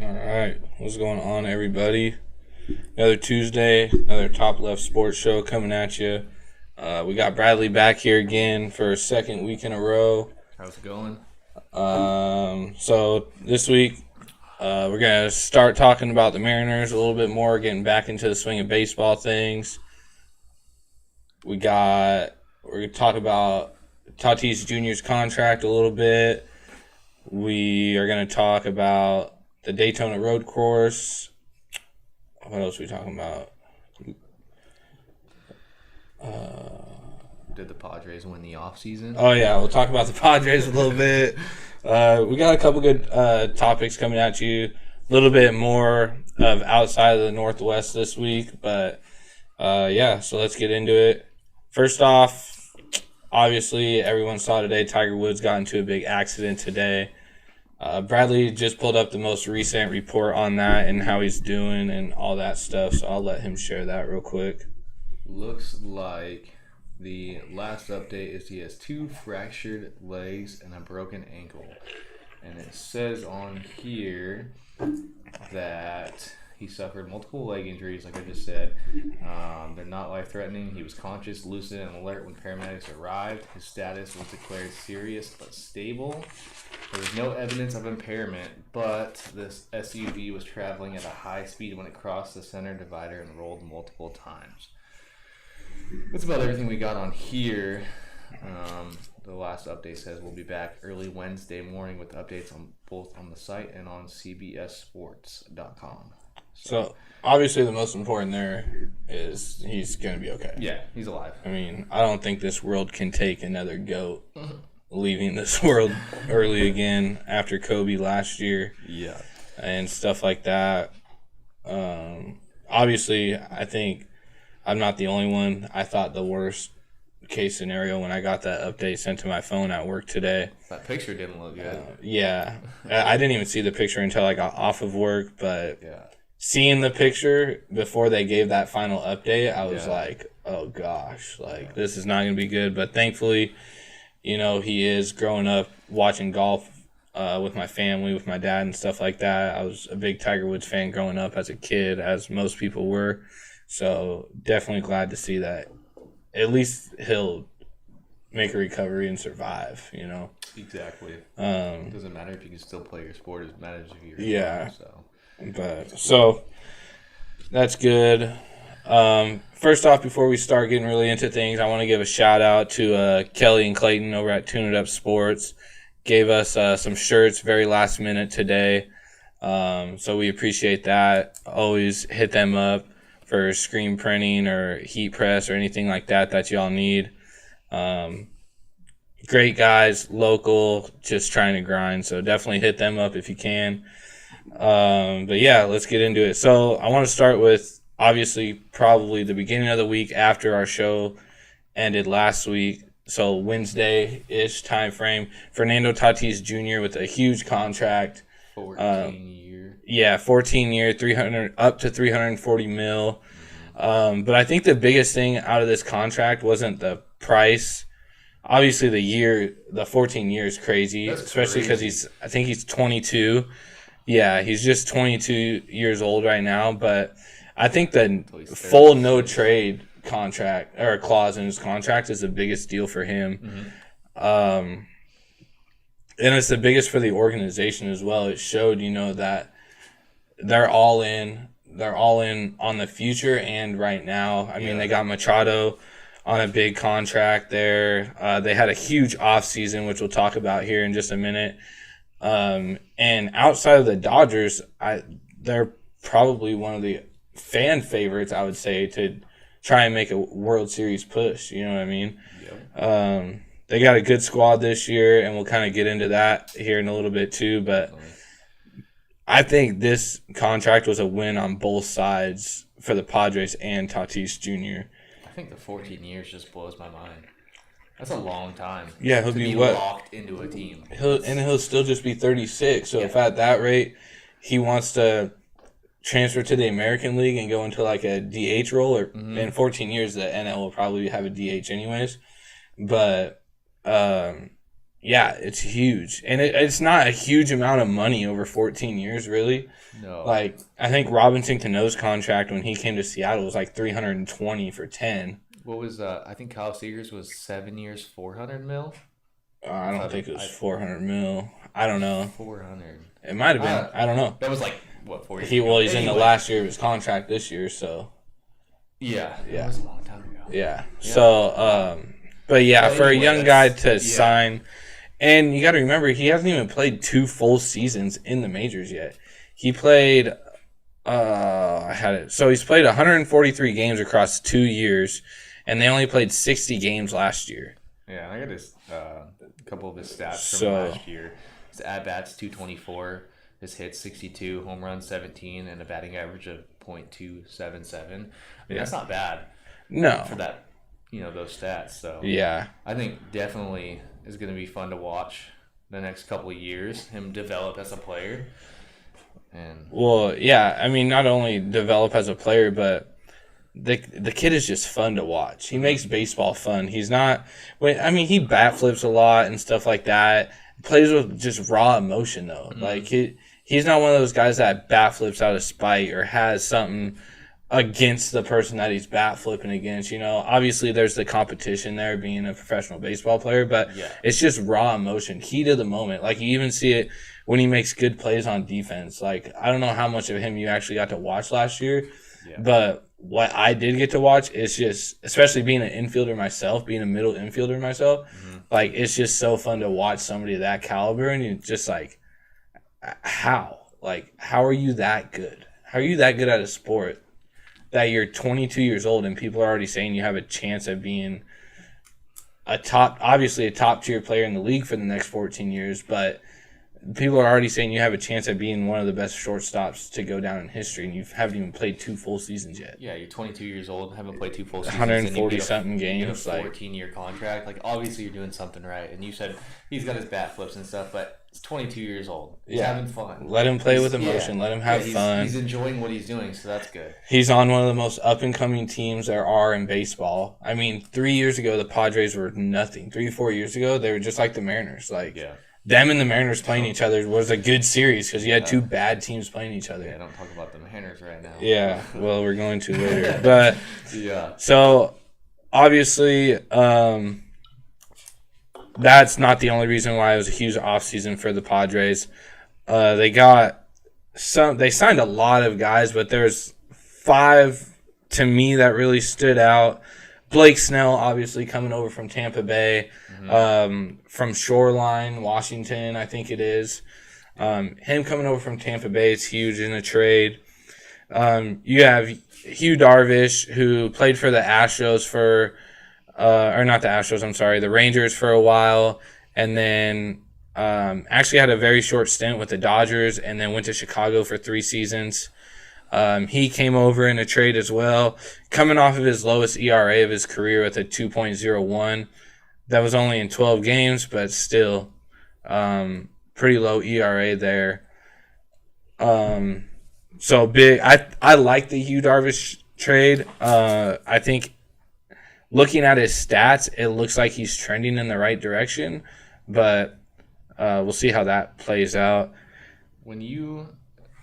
All right, what's going on, everybody? Another Tuesday, another TopLeft sports show coming at you. We got Bradley back here again for a second week in a row. How's it going? So this week, we're gonna start talking about the Mariners a little bit more, getting back into the swing of baseball things. We're gonna talk about Tatis Jr.'s contract a little bit. We are gonna talk about the Daytona Road Course. What else are we talking about? Did the Padres win the offseason? Oh, yeah. We'll talk about the Padres a little bit. We got a couple good topics coming at you. A little bit more of outside of the Northwest this week. But, so let's get into it. First off, obviously, everyone saw today Tiger Woods got into a big accident today. Bradley just pulled up the most recent report on that and how he's doing and all that stuff, so I'll let him share that real quick. Looks like the last update is he has 2 fractured legs and a broken ankle. And it says on here that he suffered multiple leg injuries, like I just said. They're not life-threatening. He was conscious, lucid, and alert when paramedics arrived. His status was declared serious but stable. There was no evidence of impairment, but this SUV was traveling at a high speed when it crossed the center divider and rolled multiple times. That's about everything we got on here. The last update says we'll be back early Wednesday morning with updates on both on the site and on cbssports.com. So obviously the most important there is he's going to be okay. Yeah, he's alive. I mean, I don't think this world can take another GOAT leaving this world early again after Kobe last year. Yeah. And stuff like that. Obviously, I think I'm not the only one. I thought the worst case scenario when I got that update sent to my phone at work today. That picture didn't look good. Yeah. I didn't even see the picture until I got off of work, but Yeah. seeing the picture before they gave that final update, I was like, oh gosh, this is not going to be good. But thankfully, he is growing up watching golf with my family, with my dad and stuff like that. I was a big Tiger Woods fan growing up as a kid, as most people were. So definitely glad to see that at least he'll make a recovery and survive, Exactly. It doesn't matter if you can still play your sport. It matters if you're So that's good. First off, before we start getting really into things, I want to give a shout out to Kelly and Clayton over at Tune It Up Sports. Gave us some shirts very last minute today. So we appreciate that. Always hit them up for screen printing or heat press or anything like that y'all need. Great guys, local, just trying to grind. So definitely hit them up if you can. But yeah, let's get into it. So I want to start with obviously probably the beginning of the week after our show ended last week. So Wednesday-ish time frame. Fernando Tatis Jr. with a huge contract. 14 year. Yeah, 14 year, 300 up to 340 mil. But I think the biggest thing out of this contract wasn't the price. Obviously, the 14 years is crazy, especially because I think he's 22. Yeah, he's just 22 years old right now. But I think the full no trade contract or clause in his contract is the biggest deal for him. Mm-hmm. And it's the biggest for the organization as well. It showed, that they're all in. They're all in on the future and right now. I mean, they got Machado on a big contract there. They had a huge offseason, which we'll talk about here in just a minute. And outside of the Dodgers, they're probably one of the fan favorites, I would say, to try and make a World Series push. You know what I mean? Yep. They got a good squad this year, and we'll kind of get into that here in a little bit too. But I think this contract was a win on both sides for the Padres and Tatis Jr. I think the 14 years just blows my mind. That's a long time. Yeah, he'll be locked into a team. He'll still just be 36. So if at that rate he wants to transfer to the American League and go into like a DH role, or in 14 years the NL will probably have a DH anyways. But Yeah, it's huge. And it's not a huge amount of money over 14 years, really. No. Like, I think Robinson Cano's contract when he came to Seattle was like 320 for 10. What was I think Kyle Seager's was 7 years, 400 mil. I don't think it was 400 mil. I don't know. 400. It might have been. I don't know. That was like what 4 years. He's in the last year of his contract this year, so. Yeah. That was a long time ago. Yeah. So, but yeah, for a young guy to sign. And you got to remember, he hasn't even played 2 full seasons in the majors yet. He played, So he's played 143 games across 2 years, and they only played 60 games last year. Yeah, I got a couple of his stats from last year. His at-bats, 224. His hits, 62. Home runs, 17. And a batting average of .277. I mean, that's not bad. No. For that, those stats. So yeah. I think definitely is going to be fun to watch the next couple of years, him develop as a player. And well, yeah, I mean, not only develop as a player, but the kid is just fun to watch. He makes baseball fun. He's not, he bat flips a lot and stuff like that. Plays with just raw emotion though. Mm-hmm. Like he's not one of those guys that bat flips out of spite or has something against the person that he's bat flipping against. Obviously there's the competition there being a professional baseball player, but it's just raw emotion, heat of the moment. Like you even see it when he makes good plays on defense. Like I don't know how much of him you actually got to watch last year, but what I did get to watch is just, especially being an infielder myself, being a middle infielder myself, like it's just so fun to watch somebody of that caliber, and you're just like, how are you that good? How are you that good at a sport that you're 22 years old and people are already saying you have a chance of being obviously a top tier player in the league for the next 14 years, but people are already saying you have a chance at being one of the best shortstops to go down in history, and you haven't even played 2 full seasons yet. Yeah, you're 22 years old, haven't played 2 full seasons. 140-something games. You get a 14-year contract. Like, obviously you're doing something right. And you said he's got his bat flips and stuff, but he's 22 years old. He's having fun. Let him play with emotion. Let him have fun. He's enjoying what he's doing, so that's good. He's on one of the most up-and-coming teams there are in baseball. I mean, 3 years ago, the Padres were nothing. 3 or 4 years ago, they were just like the Mariners. Them and the Mariners playing each other was a good series because you had 2 bad teams playing each other. Yeah, don't talk about the Mariners right now. Yeah, well, we're going to later. But so obviously, that's not the only reason why it was a huge offseason for the Padres. They signed a lot of guys, but there's 5 to me that really stood out. Blake Snell, obviously, coming over from Tampa Bay, from Shoreline, Washington, I think it is. Him coming over from Tampa Bay is huge in a trade. You have Hugh Darvish, who played for the Astros the Rangers for a while, and then actually had a very short stint with the Dodgers, and then went to Chicago for 3 seasons. He came over in a trade as well, coming off of his lowest ERA of his career with a 2.01. That was only in 12 games, but still pretty low ERA there. So big. I like the Hugh Darvish trade. I think looking at his stats, it looks like he's trending in the right direction, but we'll see how that plays out. When you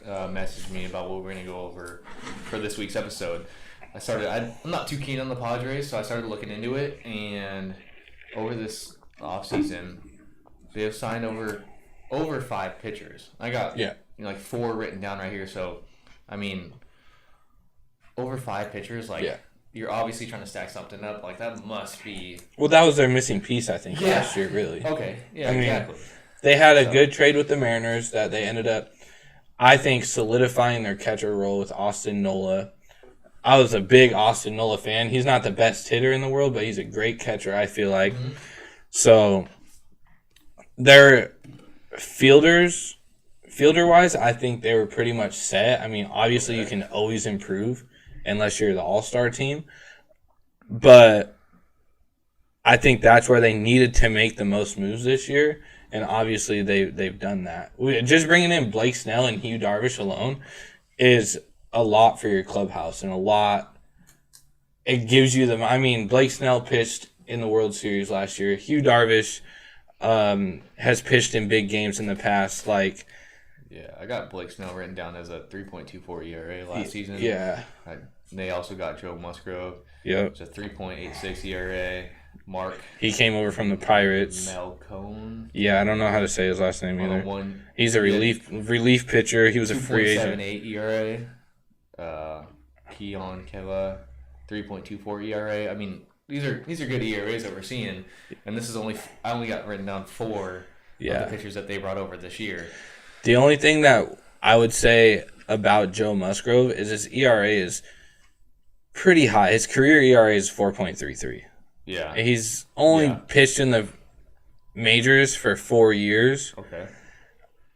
messaged me about what we're going to go over for this week's episode, I'm not too keen on the Padres, so I started looking into it, and over this offseason, they have signed over 5 pitchers. I got 4 written down right here, so I mean, over 5 pitchers, you're obviously trying to stack something up. Like, that must be... Well, that was their missing piece, I think, last year, really. Okay, yeah, exactly. They had a good trade with the Mariners that they ended up, I think, solidifying their catcher role with Austin Nola. I was a big Austin Nola fan. He's not the best hitter in the world, but he's a great catcher, I feel like. Mm-hmm. So, their fielder-wise, I think they were pretty much set. I mean, obviously you can always improve unless you're the all-star team. But I think that's where they needed to make the most moves this year. And obviously they've done that. Just bringing in Blake Snell and Hugh Darvish alone is a lot for your clubhouse, and a lot. It gives you Blake Snell pitched in the World Series last year. Hugh Darvish has pitched in big games in the past. Like, yeah, I got Blake Snell written down as a 3.24 ERA last season. Yeah. They also got Joe Musgrove. Yep. It's a 3.86 ERA. Mark. He came over from the Pirates. Malcone. Yeah, I don't know how to say his last name either. He's a relief pitcher. He was a free agent. 2.78 ERA. Keon Keva, 3.24 ERA. I mean, these are good ERAs that we're seeing, and this is I only got written down 4 of the pitchers that they brought over this year. The only thing that I would say about Joe Musgrove is his ERA is pretty high. His career ERA is 4.33. Yeah. He's only pitched in the majors for 4 years. Okay.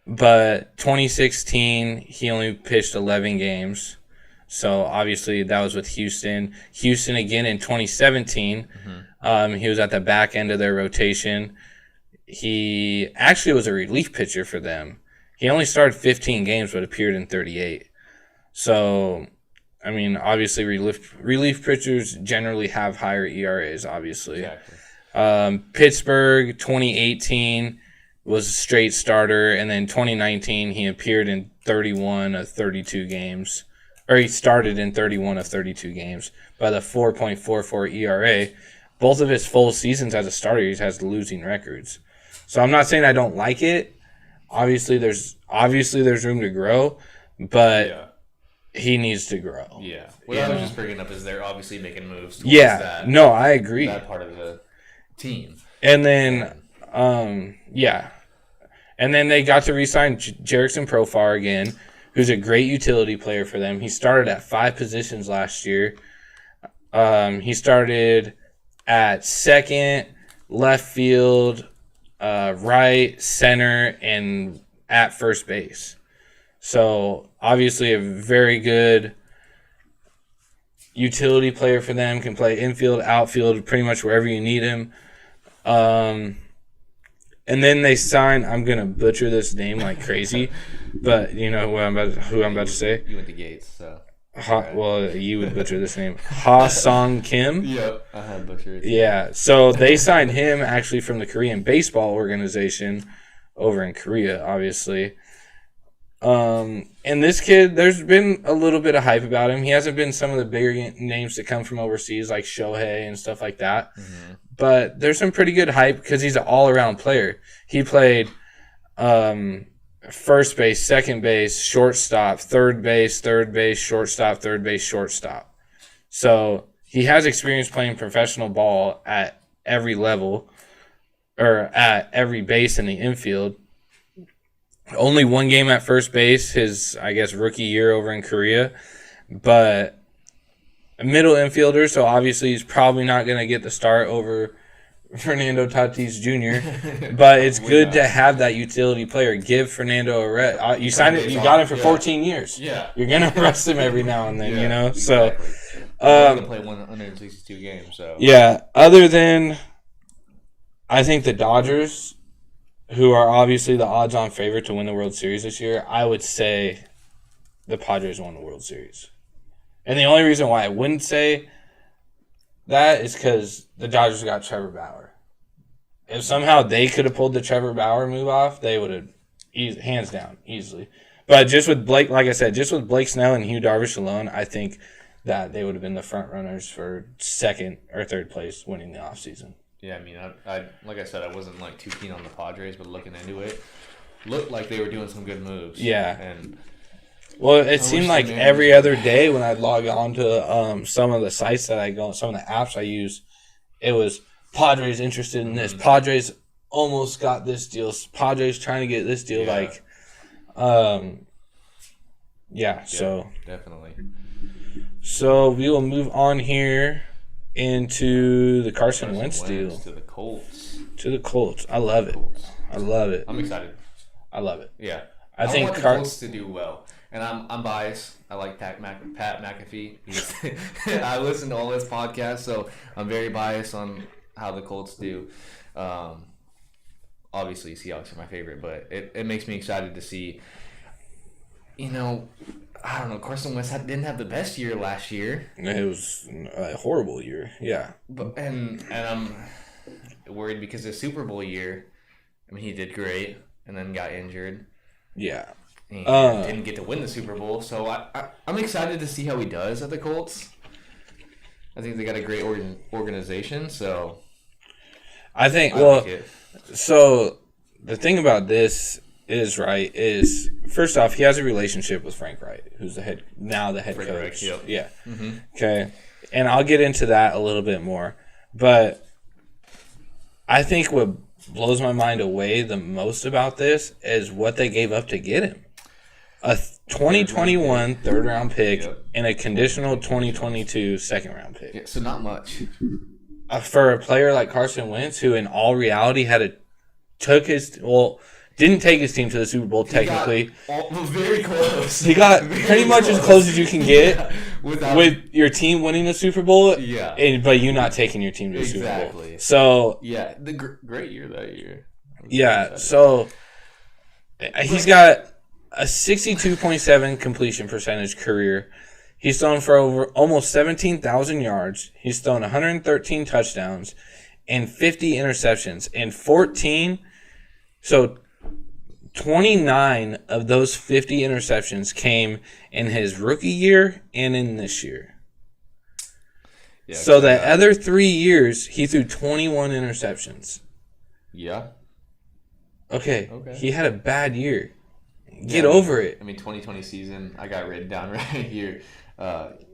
But 2016, he only pitched 11 games. So, obviously, that was with Houston. Houston, again, in 2017, he was at the back end of their rotation. He actually was a relief pitcher for them. He only started 15 games but appeared in 38. So, I mean, obviously, relief pitchers generally have higher ERAs, obviously. Exactly. Pittsburgh, 2018, was a straight starter. And then 2019, he appeared in 31 of 32 games. Or he started in 31 of 32 games by the 4.44 ERA. Both of his full seasons as a starter, he has losing records. So I'm not saying I don't like it. Obviously, there's room to grow, but he needs to grow. Yeah. What I was just bringing up is they're obviously making moves towards that. No, I agree. That part of the team. And then, and then they got to re-sign Jerickson Profar again, who's a great utility player for them. He started at 5 positions last year. He started at second, left field, right, center, and at first base. So, obviously, a very good utility player for them. Can play infield, outfield, pretty much wherever you need him. And then they signed, I'm going to butcher this name like crazy, but you know who I'm about to say? You went to Gates, so. Well, you would butcher this name. Ha-Song Kim? Yep, I had butchered it. Yeah, so they signed him actually from the Korean baseball organization over in Korea, obviously. And this kid, there's been a little bit of hype about him. He hasn't been some of the bigger names that come from overseas, like Shohei and stuff like that. Mm-hmm. But there's some pretty good hype because he's an all-around player. He played first base, second base, shortstop, third base, shortstop, third base, shortstop. So he has experience playing professional ball at every level or at every base in the infield. Only 1 game at first base, his, I guess, rookie year over in Korea. But a middle infielder, so obviously he's probably not going to get the start over Fernando Tatis Jr. But it's good to have that utility player. Give Fernando a rest. You signed it. You got him for 14 years. Yeah, you're going to rest him every now and then. You know. Exactly. So going to play 162 games. So yeah. Other than, I think the Dodgers, who are obviously the odds-on favorite to win the World Series this year, I would say the Padres won the World Series. And the only reason why I wouldn't say that is because the Dodgers got Trevor Bauer. If somehow they could have pulled the Trevor Bauer move off, they would have, hands down, easily. But just with Blake, like I said, just with Blake Snell and Hugh Darvish alone, I think that they would have been the front runners for second or third place winning the offseason. Yeah, I mean, I like I said, I wasn't like too keen on the Padres, but looking into it, looked like they were doing some good moves. Yeah, and well, it seemed like every other day when I'd log on to some of the sites that I go, some of the apps I use, it was Padres interested in this. Padres almost got this deal. Padres trying to get this deal. Yeah. So definitely. So we will move on here into the Carson Wentz deal. To the Colts. I love it. I love it. I'm excited. I love it. Yeah. I think want the Colts to do well. And I'm biased. I like Pat McAfee. I listen to all his podcasts, so I'm very biased on how the Colts do. Obviously, Seahawks are my favorite, but it makes me excited to see, I don't know, Carson Wentz didn't have the best year last year. It was a horrible year, yeah. And I'm worried because the Super Bowl year, I mean, he did great and then got injured. Yeah. And didn't get to win the Super Bowl. So I'm excited to see how he does at the Colts. I think they got a great organization. So I think, so the thing about this is first off, he has a relationship with Frank Wright, who's the head coach. Wright, yep. Yeah. Mm-hmm. Okay. And I'll get into that a little bit more. But I think what blows my mind away the most about this is what they gave up to get him. A 2021 third-round pick and a conditional 2022 second-round pick. Yeah, so not much. For a player like Carson Wentz, who in all reality didn't take his team to the Super Bowl technically. Very close. He got pretty much as close as you can get with your team winning the Super Bowl. Yeah. But you not taking your team to the Super Bowl. Exactly. So yeah, the great year that year. Yeah. So he's got a 62.7 completion percentage career. He's thrown for over almost 17,000 yards. He's thrown 113 touchdowns and 50 interceptions and 29 of those 50 interceptions came in his rookie year and in this year. Yeah, so the other 3 years, he threw 21 interceptions. Yeah. Okay. He had a bad year. Get over it. I mean, 2020 season, I got written down right here.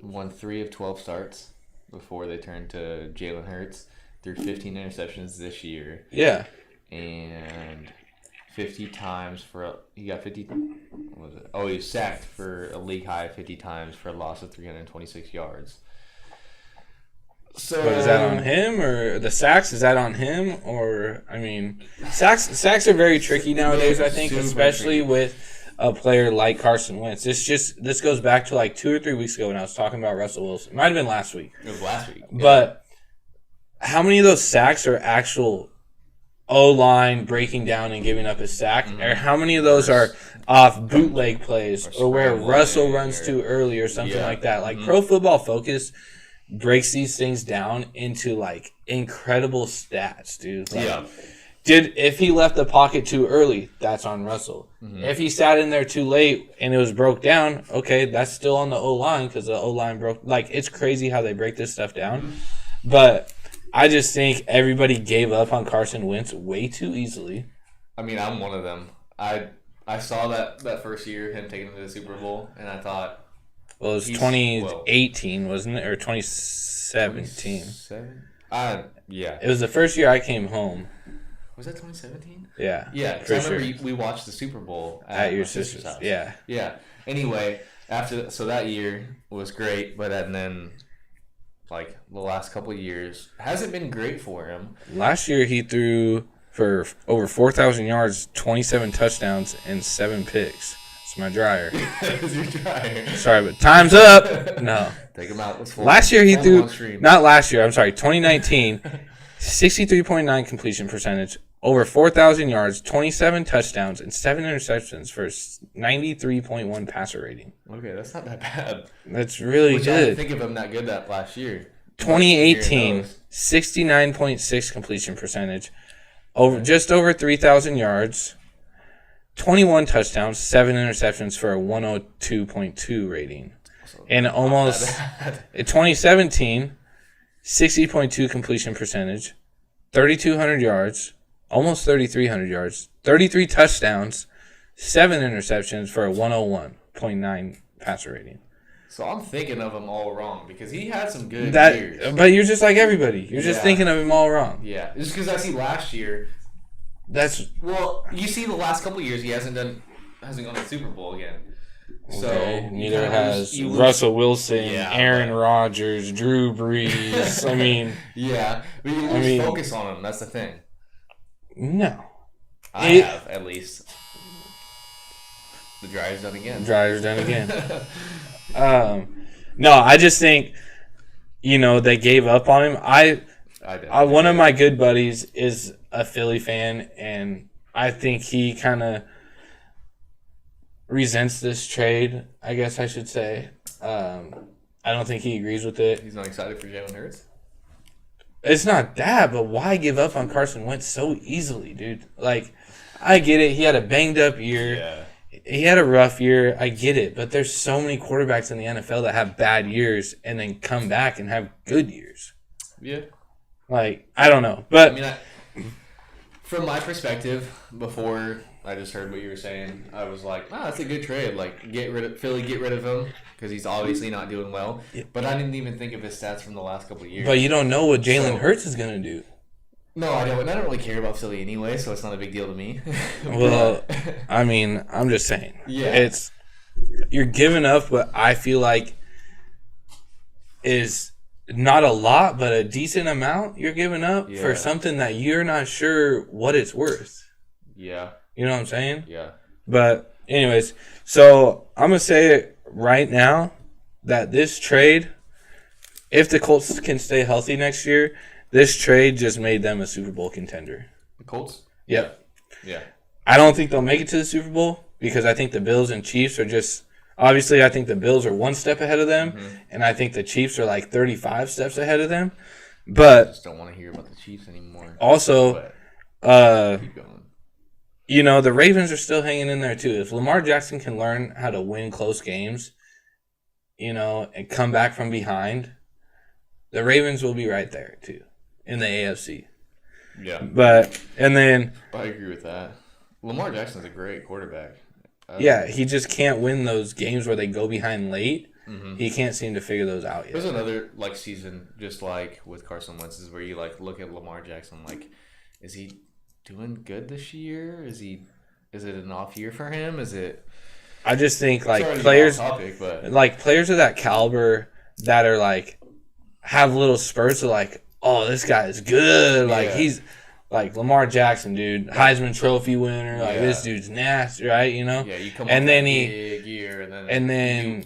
Won 3 of 12 starts before they turned to Jalen Hurts. Threw 15 interceptions this year. Yeah. And 50 times he got 50. What was it? Oh, he was sacked for a league high 50 times for a loss of 326 yards. So, but is that on him or the sacks? Is that on him or I mean, sacks are very tricky nowadays. I think, especially with a player like Carson Wentz. This goes back to like 2 or 3 weeks ago when I was talking about Russell Wilson. It might have been last week. It was last week. Yeah. But how many of those sacks are actual O-line breaking down and giving up a sack? Mm-hmm. Or how many of those are off bootleg plays or where Russell runs too early or something like that? Like Pro Football Focus breaks these things down into like incredible stats, dude. Like, if he left the pocket too early, that's on Russell. Mm-hmm. If he sat in there too late and it was broke down, okay, that's still on the O-line because the O-line broke. Like, it's crazy how they break this stuff down. Mm-hmm. But I just think everybody gave up on Carson Wentz way too easily. I mean, I'm one of them. I saw that first year, him taking him to the Super Bowl, and I thought... Well, it was 2018, wasn't it? Or 2017? Yeah. It was the first year I came home. Was that 2017? Yeah. Yeah, because I remember we watched the Super Bowl at your sister's house. Yeah. Yeah. Anyway, so that year was great, but then like the last couple of years hasn't been great for him. Last year he threw for over 4,000 yards, 27 touchdowns, and 7 picks. It's my dryer. It's your dryer. Sorry, but time's up. No. Take him out. Last year he threw, not last year, I'm sorry, 2019, 63.9 completion percentage, over 4,000 yards, 27 touchdowns, and 7 interceptions for 93.1 passer rating. Okay, that's not that bad. That's really good. I didn't think of him that good that last year. 2018, 69.6 completion percentage, just over 3,000 yards, 21 touchdowns, 7 interceptions for a 102.2 rating. And almost, in 2017, 60.2 completion percentage, 3,200 yards, almost 3,300 yards, 33 touchdowns, 7 interceptions for a 101.9 passer rating. So I'm thinking of him all wrong because he had some good years. But you're just like everybody. You're just thinking of him all wrong. Yeah. Just because I see last year. Well, you see the last couple of years he hasn't gone to the Super Bowl again. So neither has Russell Wilson, Aaron Rodgers, Drew Brees. I mean, but you lose focus on him. That's the thing. No, I have at least. The dryer's done again. No, I just think, they gave up on him. One of my good buddies is a Philly fan, and I think he kind of resents this trade, I guess I should say. I don't think he agrees with it. He's not excited for Jalen Hurts? It's not that, but why give up on Carson Wentz so easily, dude? Like, I get it. He had a banged up year. Yeah. He had a rough year. I get it. But there's so many quarterbacks in the NFL that have bad years and then come back and have good years. Yeah. Like, I don't know. But I mean, from my perspective, before I just heard what you were saying, I was like, that's a good trade. Like, get rid of him because he's obviously not doing well. Yeah. But I didn't even think of his stats from the last couple of years. But you don't know what Jalen Hurts is going to do. No, I don't. And I don't really care about Philly anyway, so it's not a big deal to me. Well, I mean, I'm just saying. Yeah. You're giving up what I feel like is not a lot, but a decent amount you're giving up for something that you're not sure what it's worth. Yeah. You know what I'm saying? Yeah. But anyways, so I'm going to say it right now that this trade, if the Colts can stay healthy next year, this trade just made them a Super Bowl contender. The Colts? Yep. Yeah. I don't think they'll make it to the Super Bowl because I think the Bills and Chiefs are just – obviously, I think the Bills are one step ahead of them, and I think the Chiefs are like 35 steps ahead of them. But I just don't want to hear about the Chiefs anymore. Also, keep going. You know, the Ravens are still hanging in there too. If Lamar Jackson can learn how to win close games, you know, and come back from behind, the Ravens will be right there too in the AFC. Yeah. And then I agree with that. Lamar Jackson's a great quarterback. Yeah, he just can't win those games where they go behind late. Mm-hmm. He can't seem to figure those out yet. There's another season just like with Carson Wentz is where you look at Lamar Jackson is he doing good this year? Is it an off year for him? Is it? I just think players players of that caliber that are have little spurts of oh, this guy is good. He's Lamar Jackson, dude, Heisman Trophy winner. This dude's nasty, right? You know. Yeah, you come and off then big year, and then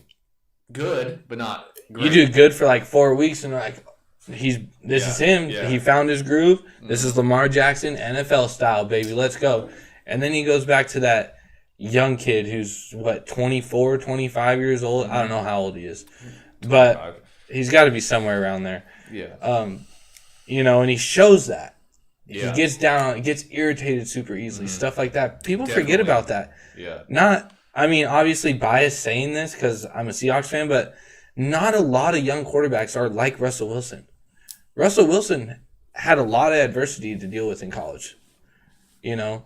good, but not great. You do good for 4 weeks, and this is him. Yeah. He found his groove. Mm-hmm. This is Lamar Jackson, NFL style, baby. Let's go. And then he goes back to that young kid who's 24, 25 years old. I don't know how old he is, but 25. He's got to be somewhere around there. Yeah. You know, and he shows that. Yeah. He gets irritated super easily, stuff like that. People forget about that. Yeah. Obviously biased saying this because I'm a Seahawks fan, but not a lot of young quarterbacks are like Russell Wilson. Russell Wilson had a lot of adversity to deal with in college. You know,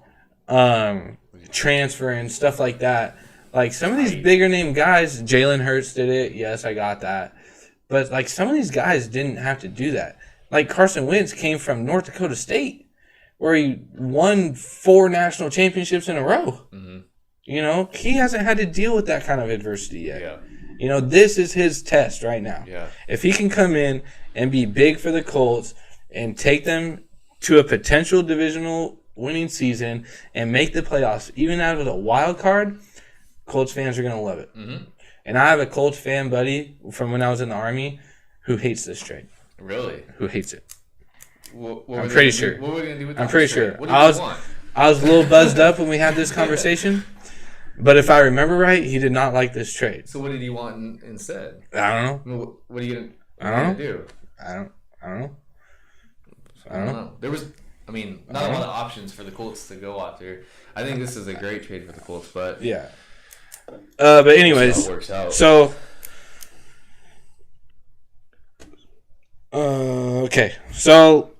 transfer and stuff like that. Some of these bigger name guys, Jalen Hurts did it. Yes, I got that. But some of these guys didn't have to do that. Carson Wentz came from North Dakota State, where he won 4 national championships in a row. Mm-hmm. You know, he hasn't had to deal with that kind of adversity yet. Yeah. You know, this is his test right now. Yeah. If he can come in and be big for the Colts and take them to a potential divisional winning season and make the playoffs, even out of a wild card, Colts fans are going to love it. Mm-hmm. And I have a Colts fan buddy from when I was in the Army who hates this trade. Really? Who hates it? I'm pretty sure. What are we going to do with I'm pretty sure. What do you want? I was a little buzzed up when we had this conversation, but if I remember right, he did not like this trade. So what did he want instead? I don't know. What are you going to do? I don't know. I don't know. There was, not a lot of options for the Colts to go after. I think this is a great trade for the Colts, but yeah. But anyways, it works out. So. Okay, so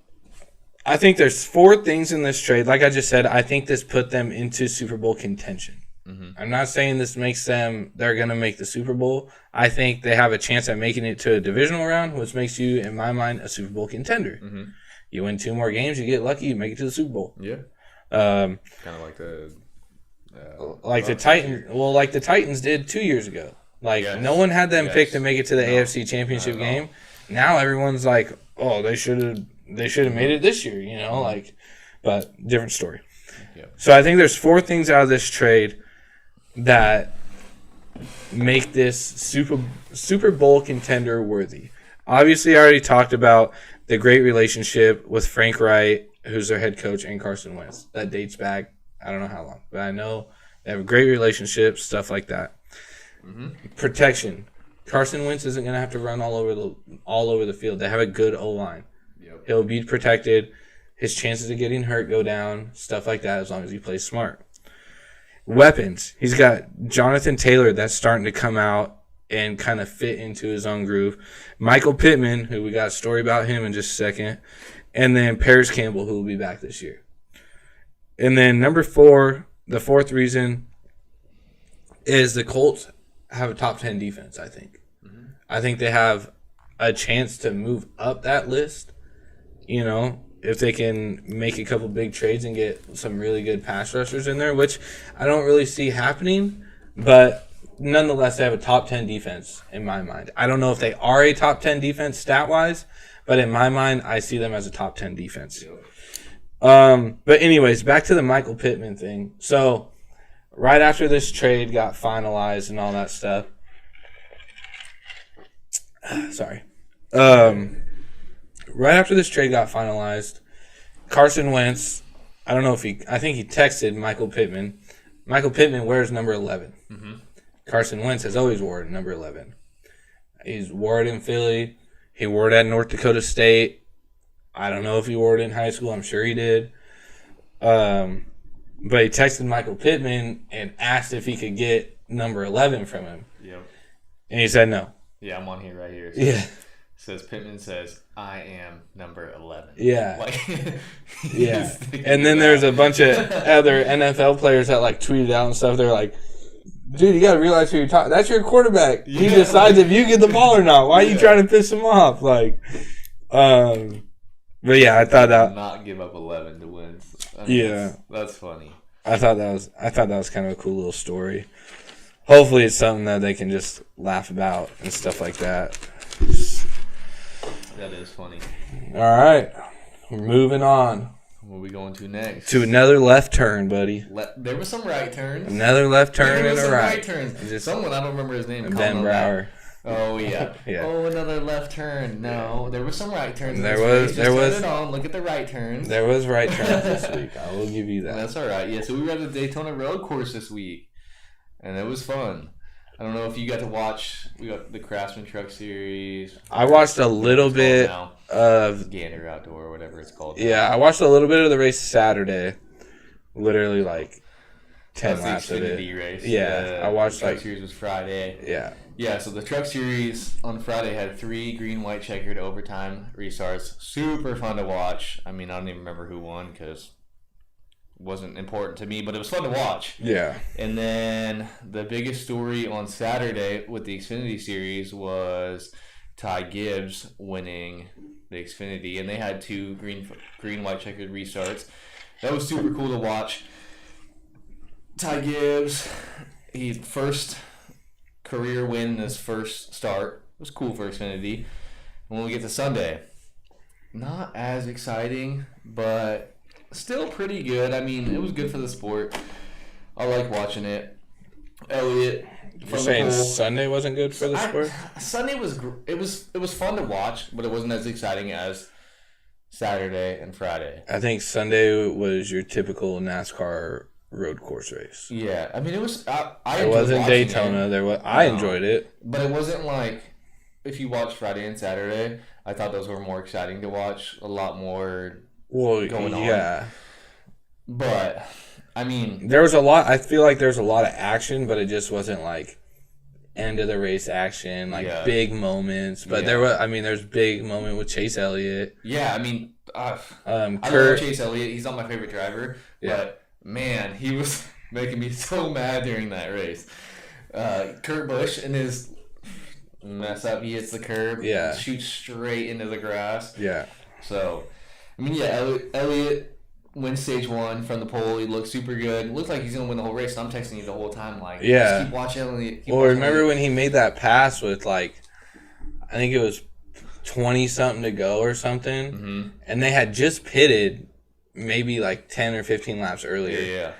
I think there's 4 things in this trade. Like I just said, I think this put them into Super Bowl contention. Mm-hmm. I'm not saying this makes them, they're going to make the Super Bowl. I think they have a chance at making it to a divisional round, which makes you, in my mind, a Super Bowl contender. Mm-hmm. You win 2 more games, you get lucky, you make it to the Super Bowl. Yeah. Kind of like the... the Titans. Well, like the Titans did 2 years ago. No one had them picked to make it to the AFC Championship game. Now everyone's oh, they should have made it this year, you know, but different story. Yeah. So I think there's 4 things out of this trade that make this Super Bowl contender worthy. Obviously, I already talked about the great relationship with Frank Wright, who's their head coach, and Carson Wentz. That dates back, I don't know how long, but I know they have a great relationship, stuff like that. Mm-hmm. Protection. Carson Wentz isn't going to have to run all over the field. They have a good O-line. Yep. He'll be protected. His chances of getting hurt go down, stuff like that, as long as he plays smart. Weapons. He's got Jonathan Taylor that's starting to come out and kind of fit into his own groove. Michael Pittman, who we got a story about him in just a second. And then Paris Campbell, who will be back this year. And then number 4, the fourth reason is the Colts have a top 10 defense, I think. Mm-hmm. I think they have a chance to move up that list, you know, if they can make a couple big trades and get some really good pass rushers in there, which I don't really see happening, but nonetheless, they have a top 10 defense in my mind. I don't know if they are a top 10 defense stat-wise, but in my mind, I see them as a top 10 defense. But anyways, back to the Michael Pittman thing. So right after this trade got finalized and all that stuff, sorry. Right after this trade got finalized, Carson Wentz, I think he texted Michael Pittman. Michael Pittman wears number 11. Mm-hmm. Carson Wentz has always worn number 11. He's wore it in Philly. He wore it at North Dakota State. I don't know if he wore it in high school. I'm sure he did. But he texted Michael Pittman and asked if he could get number 11 from him. Yep. And he said no. Yeah, I'm on here right here. So Says Pittman says, I am number 11. Yeah. Yeah. And then there's a bunch of other NFL players that tweeted out and stuff. They're like, dude, you got to realize who you're talking. That's your quarterback. Yeah. He decides if you get the ball or not. Why are you trying to piss him off? But yeah, I thought that not give up 11 to win. That's funny. I thought that was kind of a cool little story. Hopefully, it's something that they can just laugh about and stuff like that. That is funny. All right, we're moving on. What are we going to next? To another left turn, buddy. There was some right turns. Another left turn and a right. Turns. Someone, I don't remember his name. Ben Brower. Oh, yeah. Yeah. Oh, another left turn. No, there was some right turns. There was. Turn it on. Look at the right turns. There was right turns this week. I will give you that. That's all right. Yeah, so we were at the Daytona Road Course this week, and it was fun. I don't know if you got to watch. We got the Craftsman Truck Series. I watched a little bit of Gander Outdoor, or whatever it's called. Yeah, I watched a little bit of the race Saturday. Literally 10 laps of it. Race. Yeah, I watched the Truck Series was Friday. Yeah. Yeah, so the Truck Series on Friday had 3 green, white, checkered overtime restarts. Super fun to watch. I mean, I don't even remember who won because it wasn't important to me, but it was fun to watch. Yeah. And then the biggest story on Saturday with the Xfinity Series was Ty Gibbs winning the Xfinity, and they had 2 green, white, checkered restarts. That was super cool to watch. Ty Gibbs, he's first career win in his first start. It was cool for Xfinity. When we get to Sunday, not as exciting, but still pretty good. I mean, it was good for the sport. I like watching it. Elliott. You're saying Sunday wasn't good for the sport? Sunday was it was fun to watch, but it wasn't as exciting as Saturday and Friday. I think Sunday was your typical NASCAR road course race. Yeah, I mean it was. It wasn't Daytona. I enjoyed it, but it wasn't like if you watch Friday and Saturday. I thought those were more exciting to watch. A lot more going on. Yeah, but I mean, there was a lot. I feel like there's a lot of action, but it just wasn't end of the race action, big moments. But there was. I mean, there's big moment with Chase Elliott. Yeah, I mean, I love Chase Elliott. He's not my favorite driver, but man, he was making me so mad during that race. Kurt Busch and his mess up, he hits the curb, shoots straight into the grass. Yeah. So, I mean, Elliott wins stage 1 from the pole. He looks super good. Looks like he's going to win the whole race. I'm texting you the whole time, just keep watching Elliott. Remember when he made that pass with, I think it was 20-something to go or something, mm-hmm. and they had just pitted maybe 10 or 15 laps earlier. Yeah.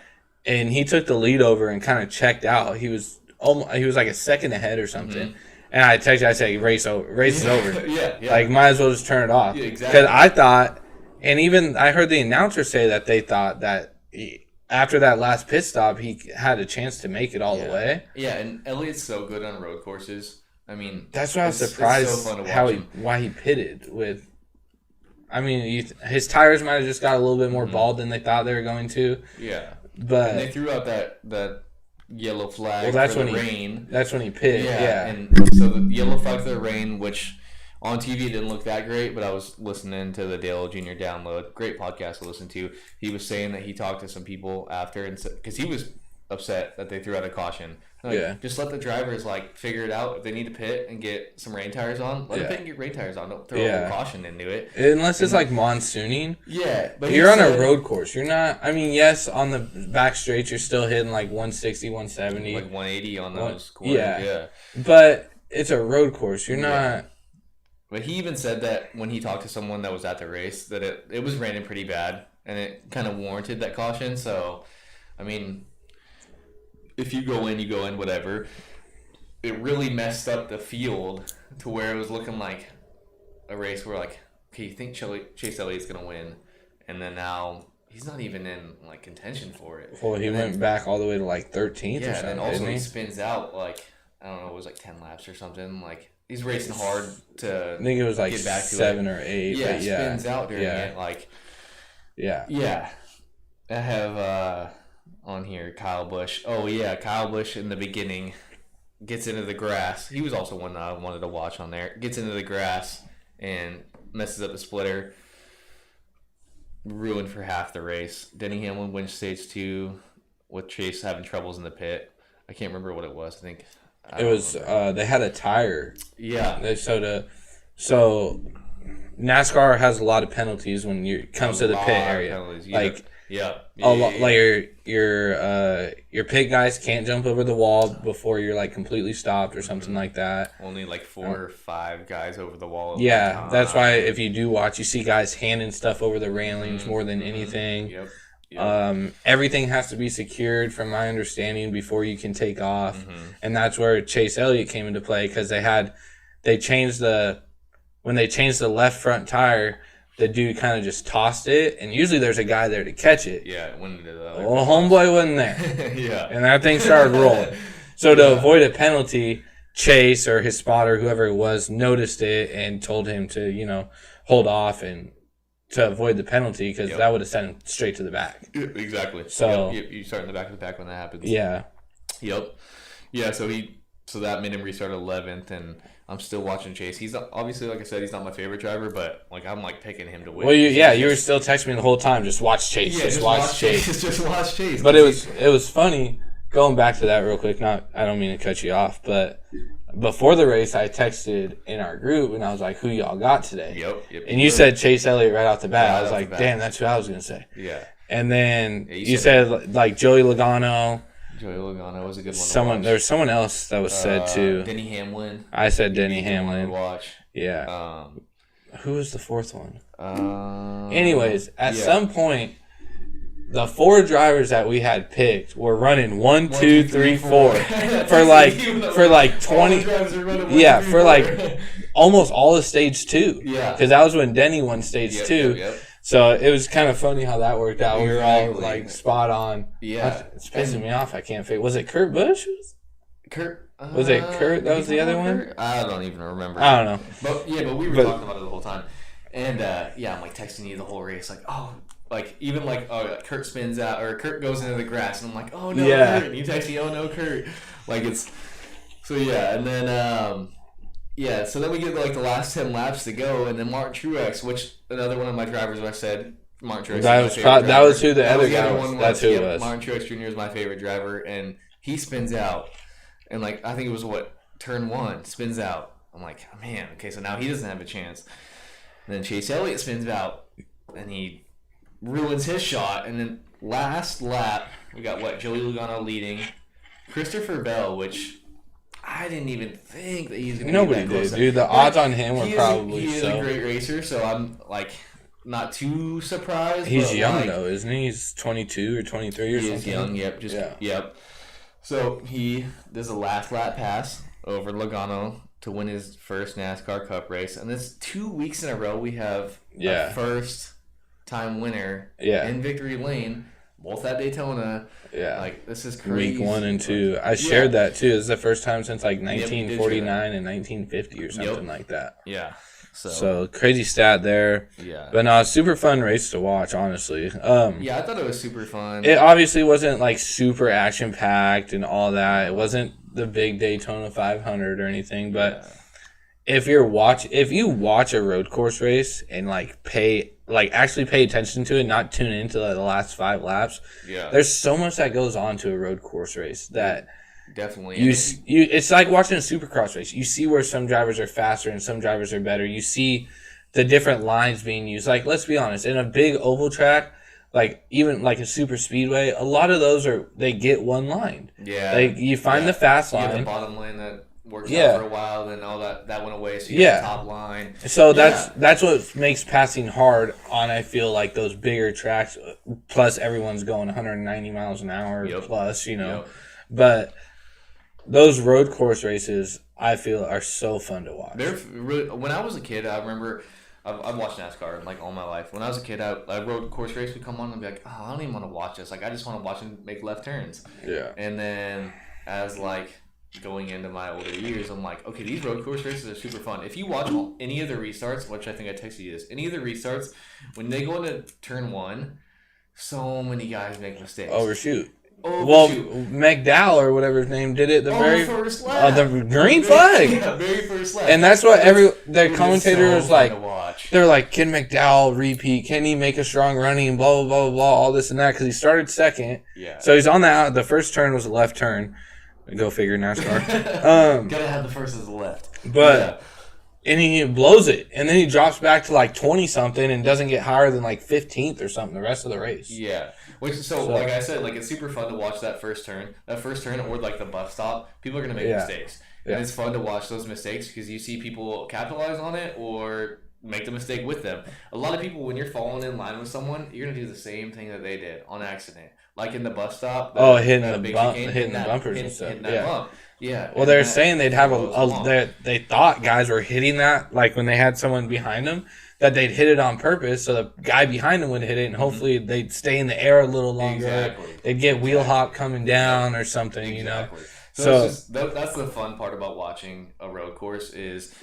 And he took the lead over and kind of checked out. He was a second ahead or something. Mm-hmm. And I texted, I said, race is over. Yeah. Might as well just turn it off. Yeah, exactly. Because I thought, and even I heard the announcer say that they thought that after that last pit stop, he had a chance to make it all the way. Yeah, and Elliott's so good on road courses. I mean, that's why I was surprised why he pitted with I mean, his tires might have just got a little bit more bald than they thought they were going to. Yeah. But and they threw out that yellow flag well, that's for when the rain. That's when he pitted. Yeah. And so the yellow flag for the rain, which on TV it didn't look that great, but I was listening to the Dale Jr. Download. Great podcast to listen to. He was saying that he talked to some people after, and because he was upset that they threw out a caution. Like, just let the drivers figure it out. If they need to pit and get some rain tires on, let them pit and get rain tires on. Don't throw a whole caution into it. Unless it's monsooning. Yeah. But you're on a road course. You're not, I mean, yes, on the back straights, you're still hitting 160, 170. 180 on those corners. Yeah. But it's a road course. You're not. But he even said that when he talked to someone that was at the race, that it was raining pretty bad, and it kind of warranted that caution. So, I mean, if you go in, whatever. It really messed up the field to where it was looking like a race where, okay, you think Chase Elliott's going to win, and then now he's not even in, contention for it. Well, he went back all the way to, 13th or something, and then also he spins out, I don't know, it was 10 laps or something, he's racing hard to I think it was get back to 7 or 8. Yeah, but spins out during it. Yeah. I have on here Kyle Busch. Oh, yeah, Kyle Busch in the beginning gets into the grass. He was also one that I wanted to watch on there. Gets into the grass and messes up the splitter. Ruined for half the race. Denny Hamlin wins stage 2 with Chase having troubles in the pit. I can't remember what it was. I think it was they had a tire. Yeah. So NASCAR has a lot of penalties when it comes to the pit area. Your pit guys can't jump over the wall before you're completely stopped or something like that. Only 4 or 5 guys over the wall. Yeah, that's why if you do watch, you see guys handing stuff over the railings more than anything. Yep. Everything has to be secured, from my understanding, before you can take off, and that's where Chase Elliott came into play because when they changed the left front tire, the dude kind of just tossed it, and usually there's a guy there to catch it. Yeah, it went into the other. Well, homeboy wasn't there. Yeah, and that thing started rolling. So to avoid a penalty, Chase or his spotter, whoever it was, noticed it and told him to hold off and to avoid the penalty because that would have sent him straight to the back. Exactly. So you start in the back of the pack when that happens. Yeah. Yep. Yeah. So that made him restart 11th, and I'm still watching Chase. He's obviously, like I said, he's not my favorite driver, but I'm picking him to win. Well, you were still texting me the whole time. Just watch Chase. Yeah, just watch Chase. Just watch Chase. But it was funny. Going back to that real quick. I don't mean to cut you off, but before the race, I texted in our group and I was like, "Who y'all got today?" Yep. And you said Chase Elliott right off the bat. I was like, "Damn, that's who I was gonna say." Yeah. And then you said Joey Logano. Joey Logano was a good one. There was someone else that was said too. Denny Hamlin. I said Denny Hamlin. Watch. Yeah. Who was the fourth one? Anyways, at some point, the 4 drivers that we had picked were running 1, 2, 3, 4 for 20. Yeah, for almost all of stage 2. Yeah. Because that was when Denny won stage 2. Yep. So it was kind of funny how that worked out. Exactly. We were all spot on. Yeah. It's pissing me off. I can't figure. Was it Kurt Busch? Was it Kurt? That was the other one? I don't even remember. I don't know. But we were talking about it the whole time. And I'm texting you the whole race, Kurt spins out or Kurt goes into the grass, and I'm like, oh no, Kurt. And you text me, oh no, Kurt. And then so then we get the last 10 laps to go, and then Martin Truex, which another one of my drivers, I said Martin Truex. That was who the other guy was. That's who it was. Martin Truex Jr. is my favorite driver, and he spins out, and I think it was turn 1 spins out. I'm like, oh, man, okay, so now he doesn't have a chance. And then Chase Elliott spins out, and he ruins his shot. And then last lap, we got Joey Logano leading. Christopher Bell, which I didn't even think that he's going to Nobody get that close. Did, dude. The odds on him were probably He is a great racer, so I'm, not too surprised. He's young, though, isn't he? He's 22 or 23 or something. He is young, yep. So he does a last lap pass over Logano to win his first NASCAR Cup race. And this 2 weeks in a row, we have a first-time winner in victory lane, both at Daytona. Yeah. This is crazy. Week 1 and 2. I shared that, too. This is the first time since, 1949 and 1950 or something like that. Yeah. So crazy stat there. Yeah. But no, super fun race to watch, honestly. Yeah, I thought it was super fun. It obviously wasn't like super action packed and all that. It wasn't the big Daytona 500 or anything. But if you watch a road course race and actually pay attention to it, not tune into the last 5 laps. Yeah. There's so much that goes on to a road course race that. Definitely. It's like watching a supercross race. You see where some drivers are faster and some drivers are better. You see the different lines being used. Like, let's be honest, in a big oval track, like even like a super speedway, a lot of those they get one line. Yeah. Like you find the fast line. You have the bottom line that works out for a while, then all that went away, so you get the top line. So that's what makes passing hard on, I feel like, those bigger tracks, plus everyone's going 190 miles an hour plus, But those road course races, I feel, are so fun to watch. They're really, when I was a kid, I remember I've watched NASCAR like all my life. When I was a kid, a road course race would come on and I'd be like, I don't even want to watch this. Like, I just want to watch them make left turns. Yeah. And then as like going into my older years, I'm like, okay, these road course races are super fun. If you watch any of the restarts, which I think I texted you this, any of the restarts, when they go into turn 1, so many guys make mistakes. Overshoot. Well, McDowell or whatever his name did it the very first lap. The green flag. Very first lap. And that's what their commentator was like. Watch. They're like, can McDowell repeat? Can he make a strong running? Blah blah blah blah. All this and that because he started second. Yeah. So he's on the first turn was a left turn. Go figure, NASCAR. Gotta have the first as the left. But. And he blows it. And then he drops back to like 20-something and doesn't get higher than like 15th or something the rest of the race. Yeah. So like I said, like it's super fun to watch that first turn. Or like the bus stop. People are going to make mistakes. Yeah. And it's fun to watch those mistakes because you see people capitalize on it or make the mistake with them. A lot of people, when you're falling in line with someone, you're going to do the same thing that they did on accident. Like in the bus stop. Hitting the bumpers and stuff. Bump. Yeah. Well, they're saying they'd have they thought guys were hitting that, like when they had someone behind them, that they'd hit it on purpose so the guy behind them would hit it, and hopefully they'd stay in the air a little longer. Exactly. They'd get wheel hop coming down or something, exactly. So that's the fun part about watching a road course is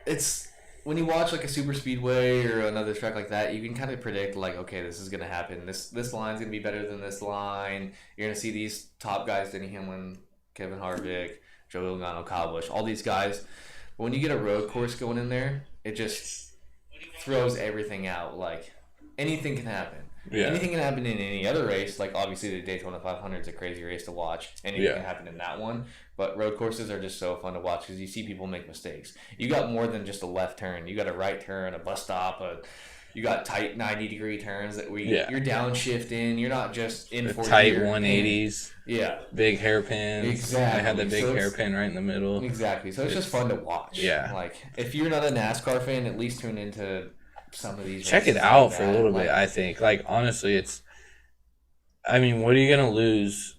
it's when you watch like a super speedway or another track like that, you can kind of predict like, okay, this is going to happen. This line's going to be better than this line. You're going to see these top guys, Denny Hamlin, Kevin Harvick, Joe Logano, Kyle Busch, all these guys. But when you get a road course going in there, it just throws everything out. Like, anything can happen. Yeah. Anything can happen in any other race. Like, obviously, the Daytona 500 is a crazy race to watch. Anything can happen in that one. But road courses are just so fun to watch because you see people make mistakes. You got more than just a left turn. You got a right turn, a bus stop, you got tight 90-degree turns that you're downshifting. You're not just in for tight 180s. Yeah. Big hairpins. Exactly. I had the big hairpin right in the middle. Exactly. So it's just fun to watch. Yeah. Like, if you're not a NASCAR fan, at least tune into some of these. Check it out for a little bit, I think. Like, honestly, what are you going to lose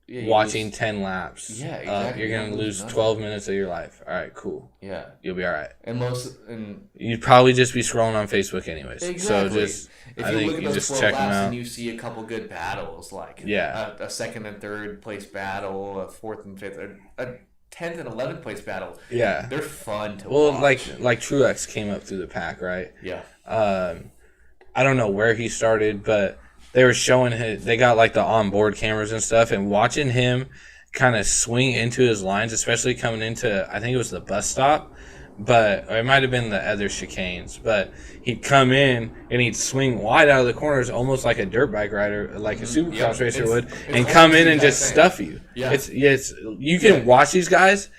watching 10 laps? Yeah, exactly. You're going to lose 12 minutes of your life. All right, cool. Yeah. You'll be all right. And you'd probably just be scrolling on Facebook anyways. Exactly. So if you look at those 12 laps and you see a couple good battles, like a second and third place battle, a fourth and fifth, a 10th and 11th place battle. Yeah. They're fun to watch. Well, like Truex came up through the pack, right? Yeah. I don't know where he started, but they were showing they got like the onboard cameras and stuff, and watching him kind of swing into his lines, especially coming into, I think it was the bus stop, or it might have been the other chicanes, but he'd come in and he'd swing wide out of the corners almost like a dirt bike rider, like a supercross racer would, and come in and just stuff you. Yeah. You can watch these guys.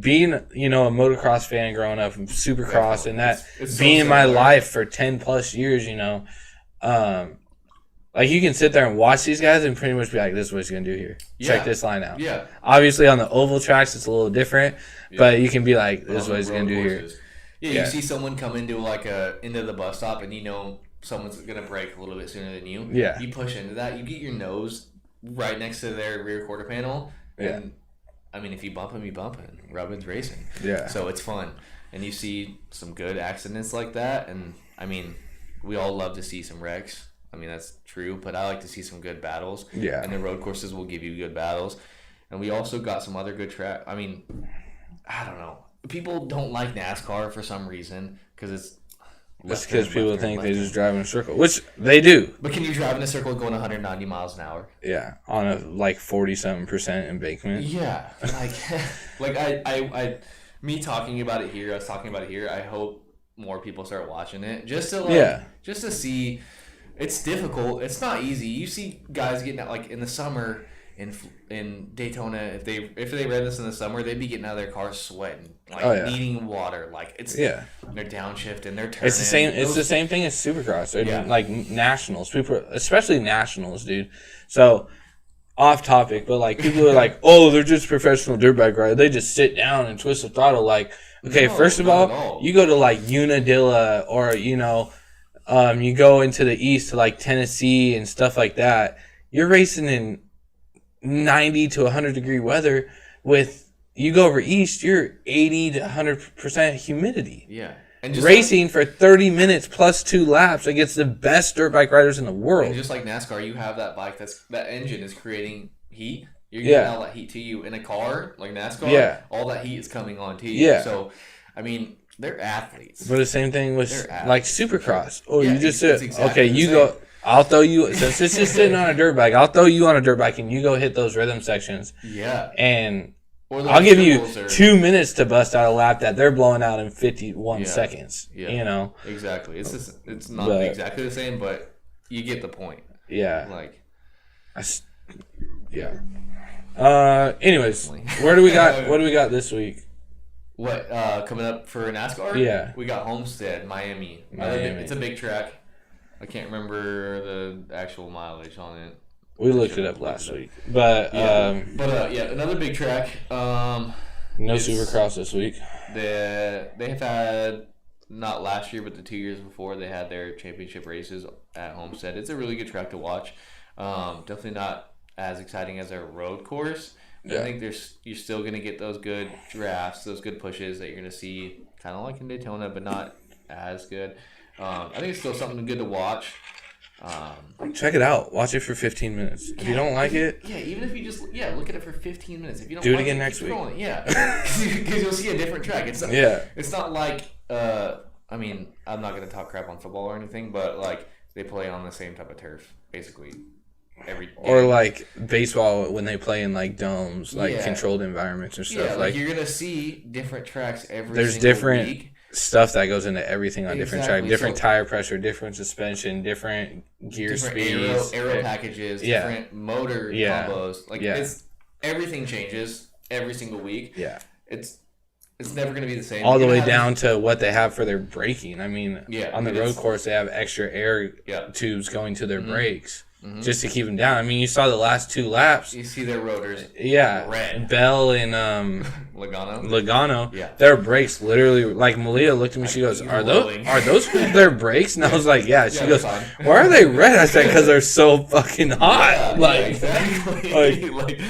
Being, a motocross fan growing up and supercross and that being my life for 10 plus years, like you can sit there and watch these guys and pretty much be like, this is what he's going to do here. Yeah. Check this line out. Yeah. Obviously on the oval tracks, it's a little different, but you can be like, this is what he's going to do here. Yeah, you see someone come into into the bus stop and someone's going to brake a little bit sooner than you. Yeah. You push into that, you get your nose right next to their rear quarter panel. And I mean, if you bump him, you bump him. Rubbin's racing. Yeah. So it's fun. And you see some good accidents like that. And, I mean, we all love to see some wrecks. I mean, that's true. But I like to see some good battles. Yeah. And the road courses will give you good battles. And we also got some other good track. I mean, I don't know. people don't like NASCAR for some reason because it's because people think they just drive in a circle, which they do. But can you drive in a circle going 190 miles an hour? Yeah, on a 47% embankment. Yeah, like me talking about it here, us talking about it here. I hope more people start watching it just to see. It's difficult. It's not easy. You see guys getting out like in the summer in Daytona. If they ran this in the summer, they'd be getting out of their cars sweating, like needing water. Like they're downshifting, they're turning. It's the same. It's the same thing as Supercross or like nationals. People, especially nationals, dude. So off topic, but like people are like, oh, they're just professional dirt bike riders. They just sit down and twist the throttle. Like, okay, first of all, you go to like Unadilla or you go into the east to like Tennessee and stuff like that. You're racing in 90 to 100 degree weather you go over east, you're 80 to 100% humidity. Yeah. And just racing for 30 minutes plus 2 laps against the best dirt bike riders in the world. And just like NASCAR, you have that bike that engine is creating heat. You're getting all that heat to you. In a car like NASCAR, all that heat is coming on to you. Yeah. So, I mean, they're athletes. But the same thing with like Supercross. Oh, you just said, exactly you go. I'll throw you, since this is sitting on a dirt bike, I'll throw you on a dirt bike and you go hit those rhythm sections. Yeah. And I'll give you 2 minutes to bust out a lap that they're blowing out in 51 seconds. Yeah. You know? Exactly. It's not exactly the same, but you get the point. Yeah. Anyways, what do we got this week? What, coming up for NASCAR? Yeah. We got Homestead, Miami. It's a big track. I can't remember the actual mileage on it. We looked it up last week. But another big track. No Supercross this week. They have had, not last year, but the 2 years before, they had their championship races at Homestead. It's a really good track to watch. Definitely not as exciting as a road course. I think you're still going to get those good drafts, those good pushes that you're going to see, kind of like in Daytona, but not as good. I think it's still something good to watch. Check it out. Watch it for 15 minutes. If you don't like it... Yeah, even if you just... Yeah, look at it for 15 minutes. If you don't do it again next week. Yeah, because you'll see a different track. It's not like... I mean, I'm not going to talk crap on football or anything, but like they play on the same type of turf, basically. Or like baseball when they play in like domes, like controlled environments and stuff. Yeah, like you're gonna see different tracks every there's single different week. Stuff that goes into everything on different tracks. Different tire pressure, different suspension, different gear speeds, aero packages, different motor combos. Like everything changes every single week. Yeah. It's never going to be the same. All the way down to what they have for their braking. I mean, on the road course, they have extra air tubes going to their brakes just to keep them down. I mean, you saw the last 2 laps. You see their rotors. Yeah. Red. Bell and Logano. Yeah. Their brakes literally, like Malia looked at me, she goes, are those their brakes? And I was like, yeah. She goes, why are they red? I said, because they're so fucking hot. Exactly.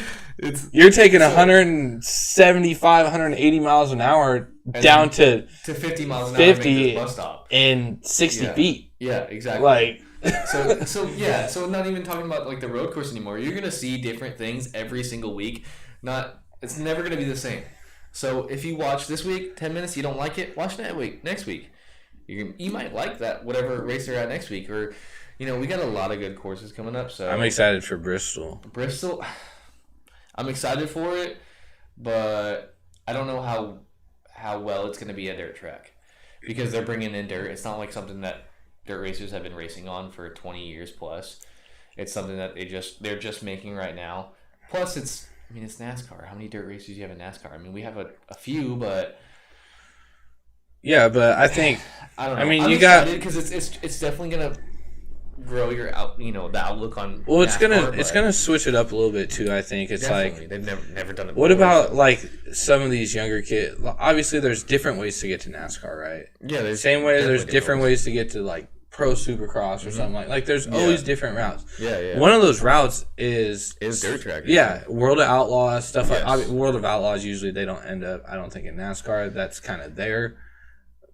You're taking 175, 180 miles an hour down to 50 miles an hour 50 bus stop in 60 feet. Yeah, exactly. Like so not even talking about like the road course anymore. You're gonna see different things every single week. It's never gonna be the same. So if you watch this week 10 minutes, you don't like it, watch next week. You might like that whatever race they're at next week, or we got a lot of good courses coming up. So I'm excited for Bristol. I'm excited for it, but I don't know how well it's going to be a dirt track because they're bringing in dirt. It's not like something that dirt racers have been racing on for 20 years plus. It's something that they're just making right now. Plus, it's NASCAR. How many dirt races do you have in NASCAR? I mean, we have a few, but yeah, but I think I don't know. I'm excited because it's definitely going to grow your the outlook on. Well, it's gonna switch it up a little bit too. I think it's definitely. like they've never done it before. What about like some of these younger kids? Obviously, there's different ways to get to NASCAR, right? Yeah, there's different ways to get to like pro Supercross or something like there's always different routes. Yeah. One of those routes is dirt track. Yeah, World of Outlaws stuff like World of Outlaws. Usually they don't end up. I don't think in NASCAR. That's kind of their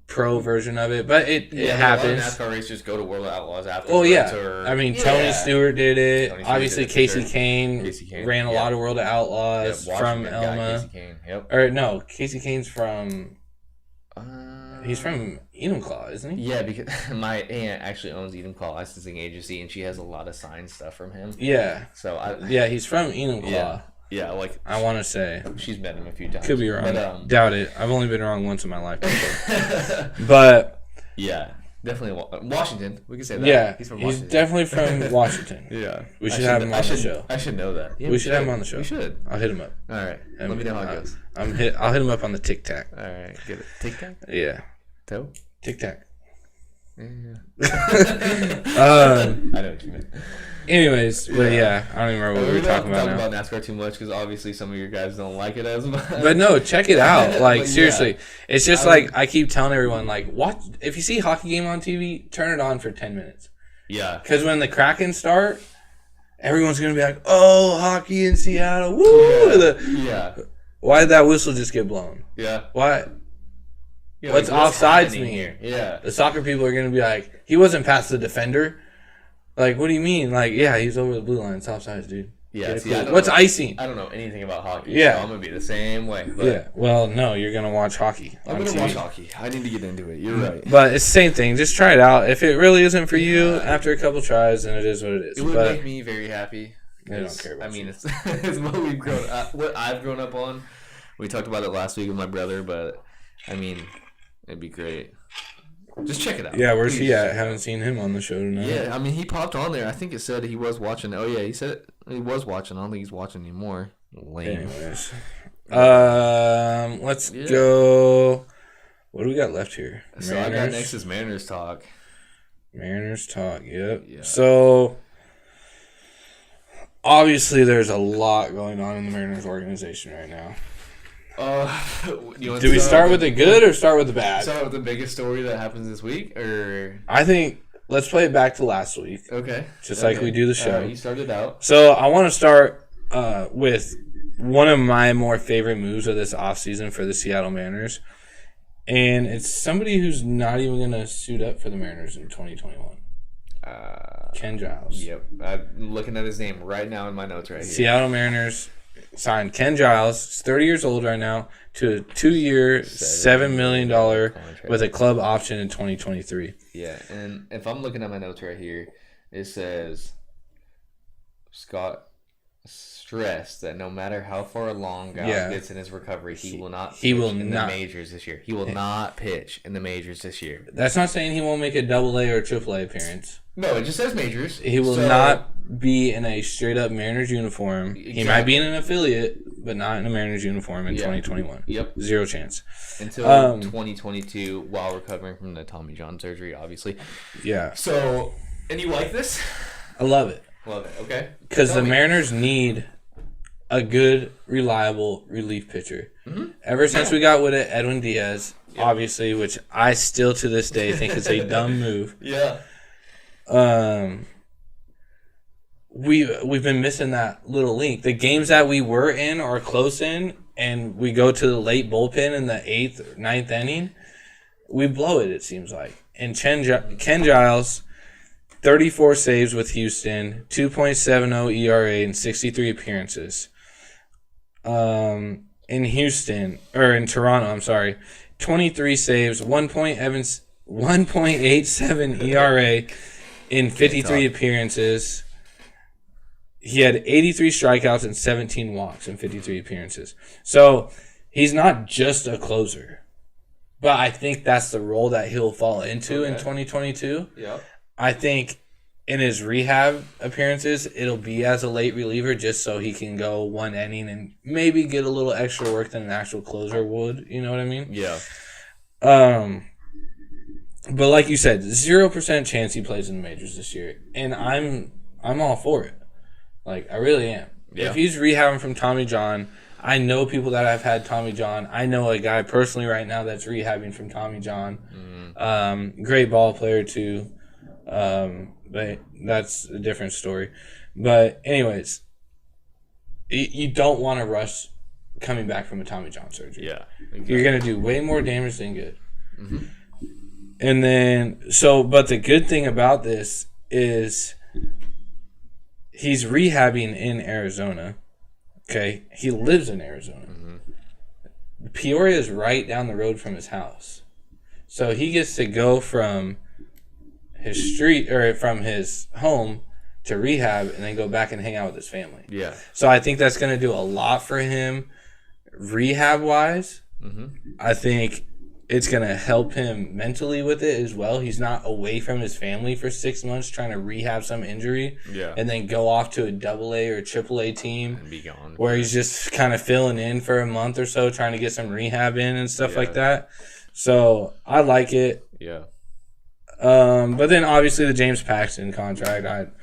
pro version of it, but it happens. A lot of NASCAR racers go to World Outlaws after. Oh yeah, I mean Tony Stewart did it. Obviously, Casey Kane ran a lot of World of Outlaws from Elma. Casey Kane. Yep. Or no, Casey Kane's from. He's from Enumclaw, isn't he? Yeah, because my aunt actually owns Enumclaw Licensing Agency, and she has a lot of signed stuff from him. Yeah. So he's from Enumclaw. Yeah, like I want to say she's met him a few times. Could be wrong. But, doubt it. I've only been wrong once in my life. But yeah, definitely Washington. We can say that. Yeah, he's from Washington. He's definitely from Washington. Yeah, we should have him on the show. I should know that. Yeah, we should have him on the show. We should. I'll hit him up. All right. Let me know how it goes. I'll hit him up on the Tic Tac. All right, get it. Tic Tac. Yeah. Toe. Tic Tac. Yeah. I know what you meant. Anyways, but yeah, I don't even remember what we were talking about now. We're not talking about NASCAR too much because obviously some of your guys don't like it as much. But no, check it out. Like seriously, it's just like I keep telling everyone, like, watch if you see a hockey game on TV, turn it on for 10 minutes. Yeah. Because when the Kraken start, everyone's gonna be like, "Oh, hockey in Seattle, woo!" Yeah. Why did that whistle just get blown? Yeah. Why? Yeah, what's offsides me here? Yeah. The soccer people are gonna be like, "He wasn't past the defender." Like, what do you mean? Like, yeah, he's over the blue line. It's offsides, dude. Yeah. What's icing? I don't know anything about hockey. Yeah. So I'm going to be the same way. But yeah. Well, no, you're going to watch hockey. I'm going to watch hockey. I need to get into it. You're right. But it's the same thing. Just try it out. If it really isn't for you, after a couple tries, then it is what it is. It would make me very happy. They don't care about it's what we've grown up, what I've grown up on. We talked about it last week with my brother, but, I mean, it'd be great. Just check it out. Yeah, where's he at? Haven't seen him on the show tonight. Yeah, I mean, he popped on there. I think it said he was watching. Oh, yeah, he said he was watching. I don't think he's watching anymore. Lame. Anyways. Let's go. What do we got left here? So I got next is Mariners Talk. Mariners Talk, yep. Yeah. So, obviously, there's a lot going on in the Mariners organization right now. Do we start with the good or start with the bad? Start with the biggest story that happens this week, or I think let's play it back to last week. Okay, just like we do the show. You started out. So I want to start with one of my more favorite moves of this offseason for the Seattle Mariners, and it's somebody who's not even going to suit up for the Mariners in 2021. Ken Giles. Yep, I'm looking at his name right now in my notes right here. Seattle Mariners signed Ken Giles. He's 30 years old right now to a 2-year, $7 million contract with a club option in 2023. Yeah, and if I'm looking at my notes right here, it says Scott stressed that no matter how far along Giles gets in his recovery, he will not pitch in the majors this year. He will not pitch in the majors this year. That's not saying he won't make a AA or AAA appearance. No, it just says majors. He will not be in a straight-up Mariners uniform. Exactly. He might be in an affiliate, but not in a Mariners uniform in 2021. Yep. Zero chance. Until 2022, while recovering from the Tommy John surgery, obviously. Yeah. So, and you like this? I love it. Love it, okay. Because the Mariners need a good, reliable relief pitcher. Mm-hmm. Ever since we got with it, Edwin Diaz, obviously, which I still to this day think is a dumb move. Yeah. We've been missing that little link. The games that we were in or close in, and we go to the late bullpen in the 8th or 9th inning, we blow it, it seems like. And Ken Giles, 34 saves with Houston, 2.70 ERA in 63 appearances. In Toronto, I'm sorry, 23 saves, 1.87 ERA in 53 appearances. He had 83 strikeouts and 17 walks in 53 appearances. So he's not just a closer, but I think that's the role that he'll fall into in 2022. Yeah. I think in his rehab appearances, it'll be as a late reliever just so he can go one inning and maybe get a little extra work than an actual closer would. You know what I mean? Yeah. But like you said, 0% chance he plays in the majors this year, and I'm all for it. Like, I really am. Yeah. If he's rehabbing from Tommy John, I know people that have had Tommy John. I know a guy personally right now that's rehabbing from Tommy John. Mm-hmm. Great ball player too. But that's a different story. But anyways, you don't want to rush coming back from a Tommy John surgery. Yeah, exactly. You're going to do way more damage than good. Mm-hmm. And then, but the good thing about this is he's rehabbing in Arizona. Okay? He lives in Arizona. Mm-hmm. Peoria is right down the road from his house. So he gets to go from his street or from his home to rehab and then go back and hang out with his family. Yeah. So I think that's going to do a lot for him rehab-wise. Mm-hmm. I think it's going to help him mentally with it as well. He's not away from his family for 6 months trying to rehab some injury and then go off to a AA or AAA team and be gone. Where he's just kind of filling in for a month or so trying to get some rehab in and stuff like that. So I like it. Yeah. But then obviously the James Paxton contract,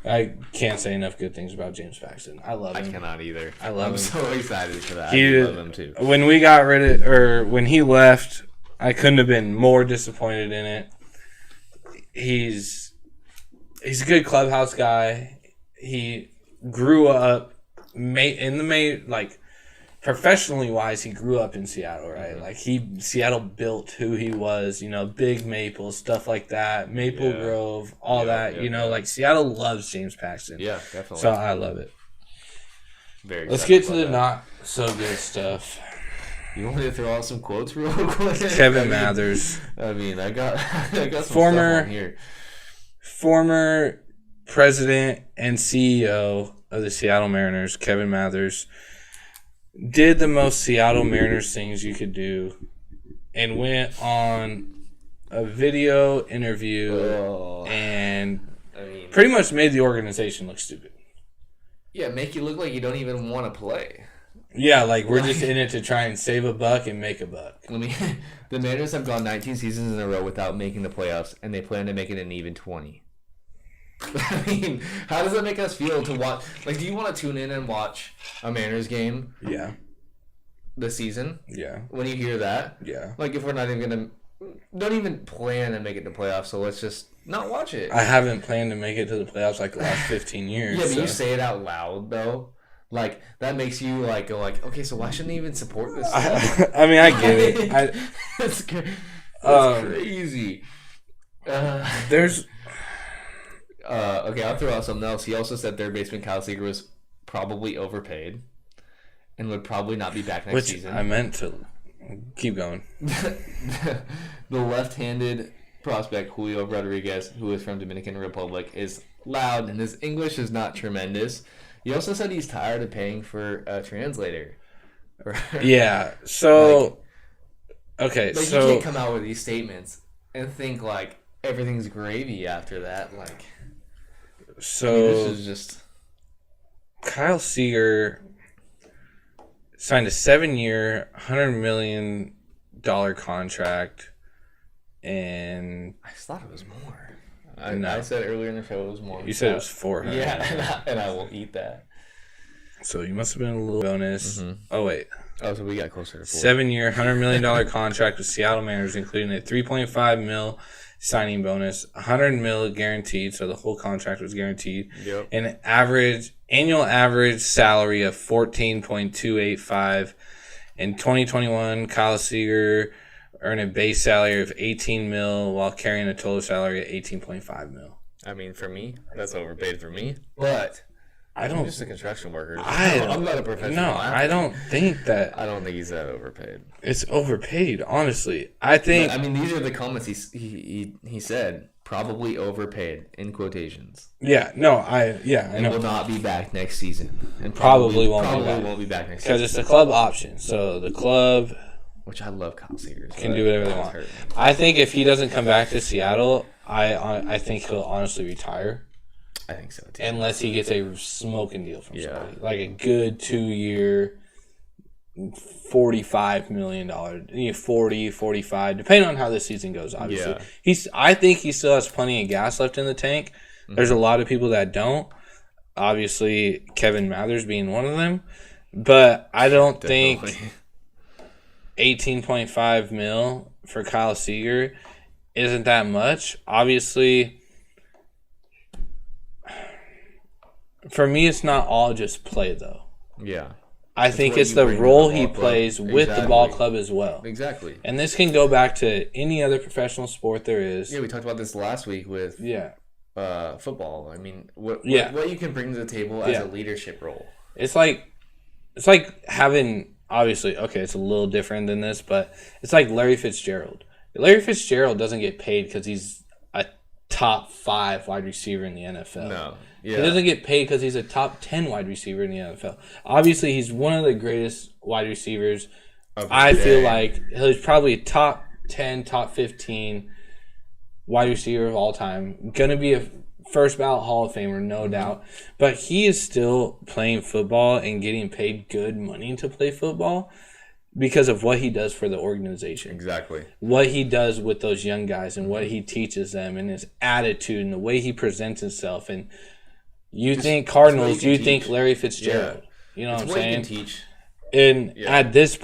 I can't say enough good things about James Paxton. I love him. I cannot either. I love him. I'm so excited for that. I love him too. When we got rid of, or when he left, I couldn't have been more disappointed in it. He's a good clubhouse guy. He grew up professionally wise, he grew up in Seattle, right? Mm-hmm. Like Seattle built who he was, Big Maple, stuff like that, Maple Grove, all that, like Seattle loves James Paxton. Yeah, definitely. So I love it. Let's get to the not so good stuff. You want me to throw out some quotes real quick? Kevin Mathers. I got some stuff on here. Former president and CEO of the Seattle Mariners, Kevin Mathers, did the most Seattle Mariners things you could do and went on a video interview and pretty much made the organization look stupid. Yeah, make you look like you don't even want to play. Yeah, we're just in it to try and save a buck and make a buck. The Mariners have gone 19 seasons in a row without making the playoffs, and they plan to make it an even 20. How does that make us feel to watch? Do you want to tune in and watch a Mariners game? Yeah. This season? Yeah. When you hear that? Yeah. If we're not even going to... Don't even plan to make it to playoffs, so let's just not watch it. I haven't planned to make it to the playoffs the last 15 years. Yeah, but you say it out loud, though. That makes you, go okay, so why shouldn't I even support this stuff? I get it. That's crazy. There's... Okay, I'll throw out something else. He also said third baseman Kyle Seager was probably overpaid and would probably not be back next season. I meant to keep going. The left-handed prospect Julio Rodriguez, who is from Dominican Republic, is loud and his English is not tremendous. He also said he's tired of paying for a translator. Yeah, so... okay, so... you can't come out with these statements and think, everything's gravy after that, So... this is just... Kyle Seager signed a 7-year, $100 million contract, and... I thought it was more. I said earlier in the show it was more. You said it was $400. Yeah, and I will eat that. So you must have been a little bonus. Mm-hmm. Oh, wait. Oh, so we got closer to 4. 7-year, $100 million contract with Seattle Mariners, including a $3.5 million signing bonus, $100 million guaranteed, so the whole contract was guaranteed. Yep. And an annual average salary of $14.285. In 2021, Kyle Seager earned a base salary of $18 million while carrying a total salary of $18.5 million. For me, that's overpaid for me. But I'm just a construction worker. I'm not a professional. No, I don't think that. I don't think he's that overpaid. It's overpaid, honestly. I think. These are the comments he said. Probably overpaid in quotations. Yeah. No. I know. Will not be back next season. And probably won't be back next season because it's the club option. So the club, which I love, Kyle Seager can do whatever they want. I think if he doesn't come back to Seattle, I think he'll honestly retire. I think so too. Unless he gets a smoking deal from somebody. Like a good 2-year, $45 million, 40, 45, depending on how this season goes, obviously. Yeah. I think he still has plenty of gas left in the tank. Mm-hmm. There's a lot of people that don't. Obviously, Kevin Mathers being one of them. But I don't think $18.5 million for Kyle Seager isn't that much. Obviously, for me, it's not all just play, though. Yeah. I think what it's you the bring to role the he ball club. plays with the ball Exactly. club as well. Exactly. And this can go back to any other professional sport there is. Yeah, we talked about this last week with football. I mean, what you can bring to the table as a leadership role. It's like having, obviously, okay, it's a little different than this, but it's like Larry Fitzgerald. Larry Fitzgerald doesn't get paid because he's a top 5 wide receiver in the NFL. No. Yeah. He doesn't get paid because he's a top 10 wide receiver in the NFL. Obviously, he's one of the greatest wide receivers. I feel like he's probably a top 10, top 15 wide receiver of all time. Going to be a first ballot Hall of Famer, no doubt. But he is still playing football and getting paid good money to play football because of what he does for the organization. Exactly. What he does with those young guys and what he teaches them and his attitude and the way he presents himself. And you think Cardinals, you think Larry Fitzgerald. Yeah. You know what I'm saying? You can teach. And at this I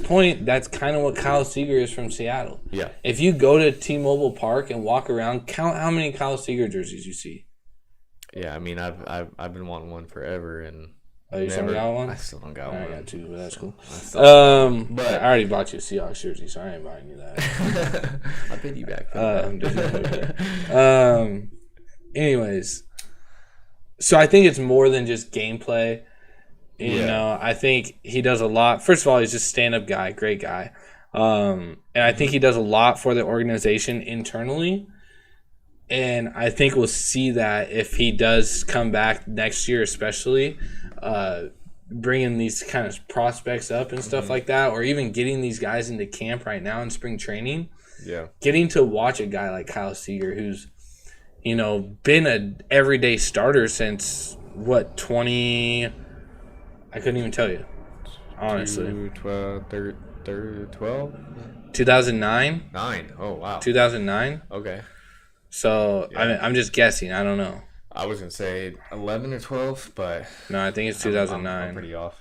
point, that's kind of what Kyle Seager is from Seattle. Yeah. If you go to T-Mobile Park and walk around, count how many Kyle Seager jerseys you see. Yeah, I mean, I've been wanting one forever, and you still got one? I still don't got one. I got 2, but that's cool. But I already bought you a Seahawks jersey, so I ain't buying you that. I paid you back. Anyways, so I think it's more than just gameplay. You know, I think he does a lot. First of all, he's just a stand-up guy, great guy. And I think he does a lot for the organization internally. And I think we'll see that if he does come back next year, especially bringing these kind of prospects up and stuff like that, or even getting these guys into camp right now in spring training. Yeah. Getting to watch a guy like Kyle Seager, who's, you know, been an everyday starter since, 20... I couldn't even tell you, honestly. 12? 2009? 9. Oh, wow. 2009? Okay. So, yeah. I'm just guessing. I don't know. I was going to say 11 or 12, but... No, I think it's 2009. I'm pretty off.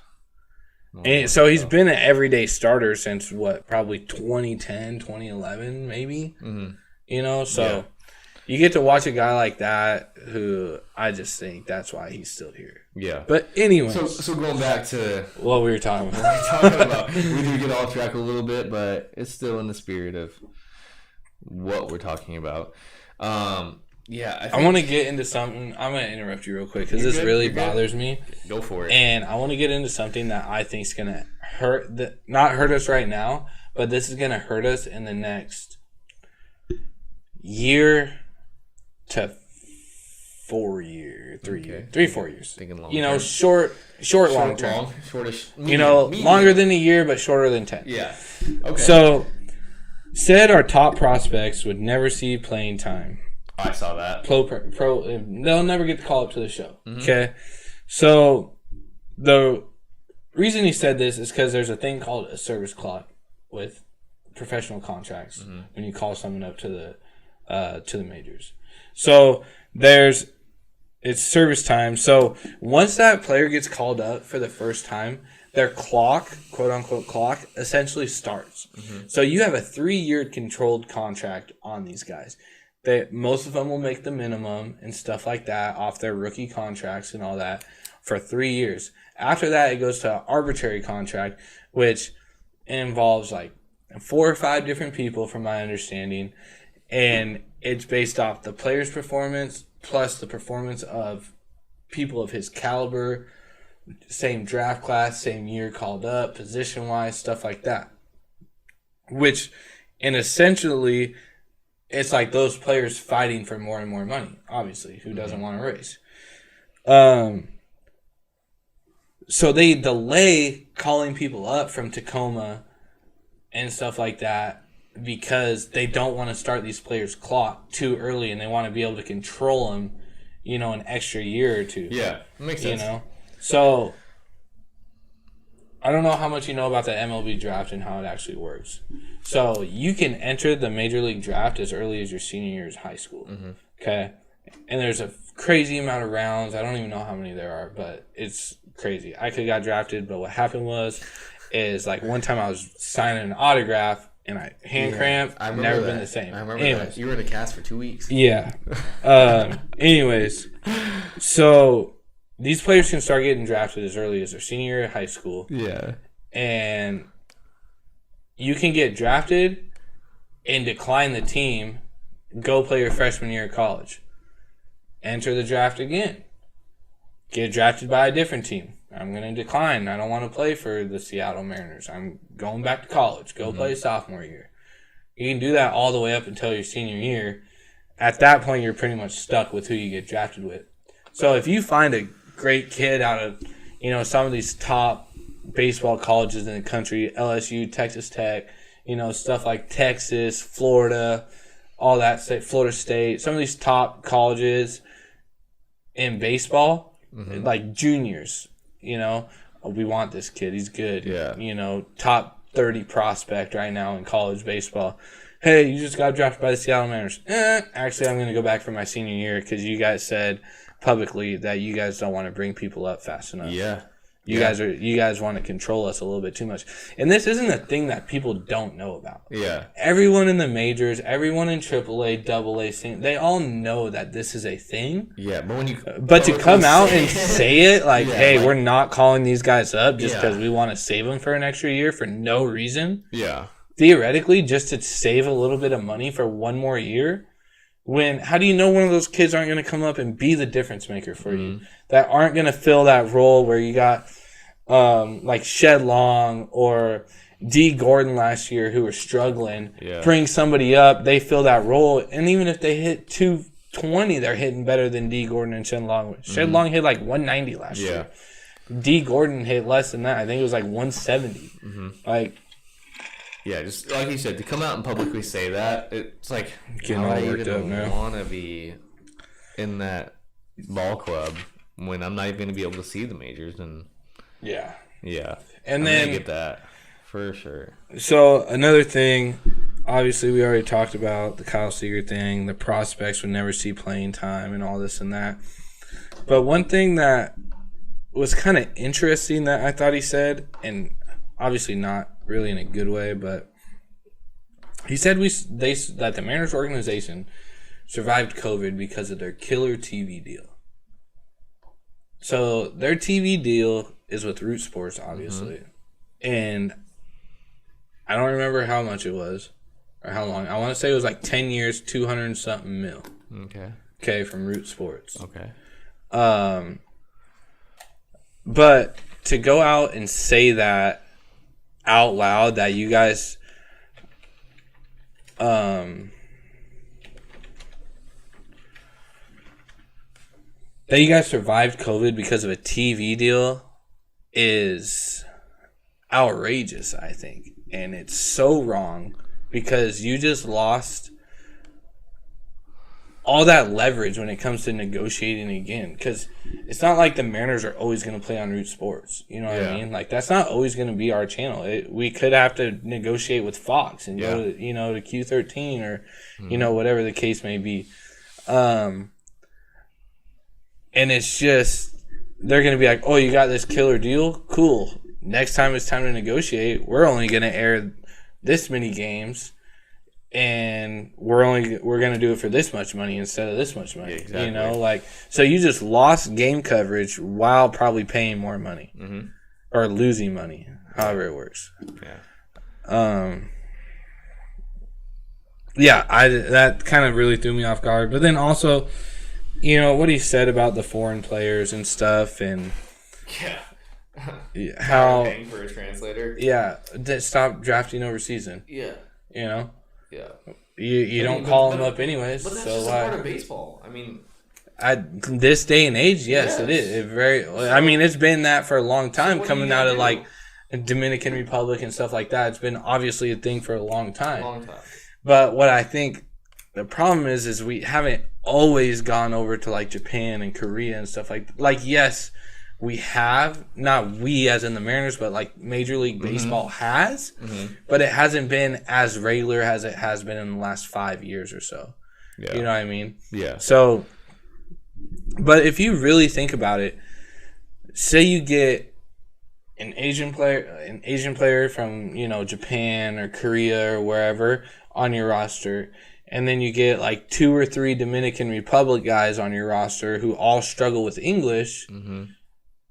And so he's been an everyday starter since, probably 2010, 2011, maybe? Mm-hmm. You know, so you get to watch a guy like that who I just think that's why he's still here. Yeah. But anyway. So going back to... what we were talking about. We do get off track a little bit, but it's still in the spirit of what we're talking about. I want to get into something. I'm going to interrupt you real quick because this really bothers me. Go for it. And I want to get into something that I think is going to not hurt us right now, but this is going to hurt us in the next year to 4 years, 3 years, 3-4 years. Thinking long. You know, short, long term. Long, shortish. Medium. Longer than a year, but shorter than 10. Yeah. Okay. So, said our top prospects would never see playing time. I saw that. They'll never get the call up to the show. Mm-hmm. Okay, so the reason he said this is because there's a thing called a service clock with professional contracts when you call someone up to the majors. So it's service time. So once that player gets called up for the first time, their clock, quote unquote clock, essentially starts. Mm-hmm. So you have a 3-year controlled contract on these guys. Most of them will make the minimum and stuff like that off their rookie contracts and all that for 3 years. After that, it goes to an arbitrary contract, which involves like 4 or 5 different people, from my understanding, and it's based off the player's performance plus the performance of people of his caliber, same draft class, same year called up, position-wise, stuff like that. And essentially, it's like those players fighting for more and more money, obviously. Who doesn't want to race? So they delay calling people up from Tacoma and stuff like that because they don't want to start these players' clock too early, and they want to be able to control them, an extra year or two. Yeah, makes sense. So I don't know how much you know about the MLB draft and how it actually works. So you can enter the Major League Draft as early as your senior year of high school. Mm-hmm. Okay? And there's a crazy amount of rounds. I don't even know how many there are, but it's crazy. I could have got drafted, but what happened is like one time I was signing an autograph and I hand cramped. I've never been the same. I remember that. You were in a cast for 2 weeks. Yeah. Anyways, so these players can start getting drafted as early as their senior year of high school. Yeah. And you can get drafted and decline the team, go play your freshman year of college. Enter the draft again. Get drafted by a different team. I'm going to decline. I don't want to play for the Seattle Mariners. I'm going back to college. Go play sophomore year. You can do that all the way up until your senior year. At that point, you're pretty much stuck with who you get drafted with. So if you find a great kid out of, some of these top baseball colleges in the country, LSU, Texas Tech, stuff like Texas, Florida, all that state, Florida State, some of these top colleges in baseball, like juniors, we want this kid. He's good. Yeah. Top 30 prospect right now in college baseball. Hey, you just got drafted by the Seattle Mariners. Actually, I'm going to go back for my senior year because you guys said publicly that you guys don't want to bring people up fast enough. Yeah. You guys want to control us a little bit too much. And this isn't a thing that people don't know about. Yeah. Everyone in the majors, everyone in AAA, AA, they all know that this is a thing. Yeah, but to come out and say it like, hey, like, we're not calling these guys up just because we want to save them for an extra year for no reason. Yeah. Theoretically, just to save a little bit of money for one more year. How do you know one of those kids aren't going to come up and be the difference maker for you? That aren't going to fill that role where you got like Shed Long or D. Gordon last year who were struggling. Yeah. Bring somebody up, they fill that role. And even if they hit 220, they're hitting better than D. Gordon and Shed Long. Shed Long hit like 190 last year. D. Gordon hit less than that. I think it was like 170. Like... Yeah, just like you said, to come out and publicly say that, it's like, getting all worked up now. I want to be in that ball club when I'm not even going to be able to see the majors. And yeah, and I'm then gonna get that for sure. So another thing, obviously, we already talked about the Kyle Seager thing. The prospects would never see playing time and all this and that. But one thing that was kind of interesting that I thought he said, and obviously not really in a good way, but he said that the Mariners organization survived COVID because of their killer TV deal. So their TV deal is with Root Sports, obviously, and I don't remember how much it was or how long. I want to say it was like 10 years, 200 and something mil. Okay, from Root Sports. Okay. But to go out and say that out loud, that you guys survived COVID because of a TV deal is outrageous, I think. And it's so wrong because you just lost all that leverage when it comes to negotiating again. Because it's not like the Mariners are always going to play on Root Sports. You know what I mean? Like, that's not always going to be our channel. We could have to negotiate with Fox and go to, to Q13 or, whatever the case may be. And it's just, they're going to be like, oh, you got this killer deal? Cool. Next time it's time to negotiate, we're only going to air this many games. And we're going to do it for this much money instead of this much money. Yeah, exactly. So you just lost game coverage while probably paying more money or losing money, however it works. That kind of really threw me off guard. But then also, what he said about the foreign players and stuff, and how paying for a translator. That stop drafting overseas. Yeah. You don't call them up anyways. But that's so just why? a part of baseball. I mean, at this day and age, yes. It is. It's been that for a long time, coming out of like Dominican Republic and stuff like that. It's been obviously a thing for a long time. But what I think the problem is we haven't always gone over to like Japan and Korea and stuff like yes. We have, not we as in the Mariners, but like Major League Baseball has, but it hasn't been as regular as it has been in the last 5 years or so. Yeah. You know what I mean? Yeah. So, but if you really think about it, say you get an Asian player from, Japan or Korea or wherever on your roster, and then you get like 2 or 3 Dominican Republic guys on your roster who all struggle with English. Mm-hmm.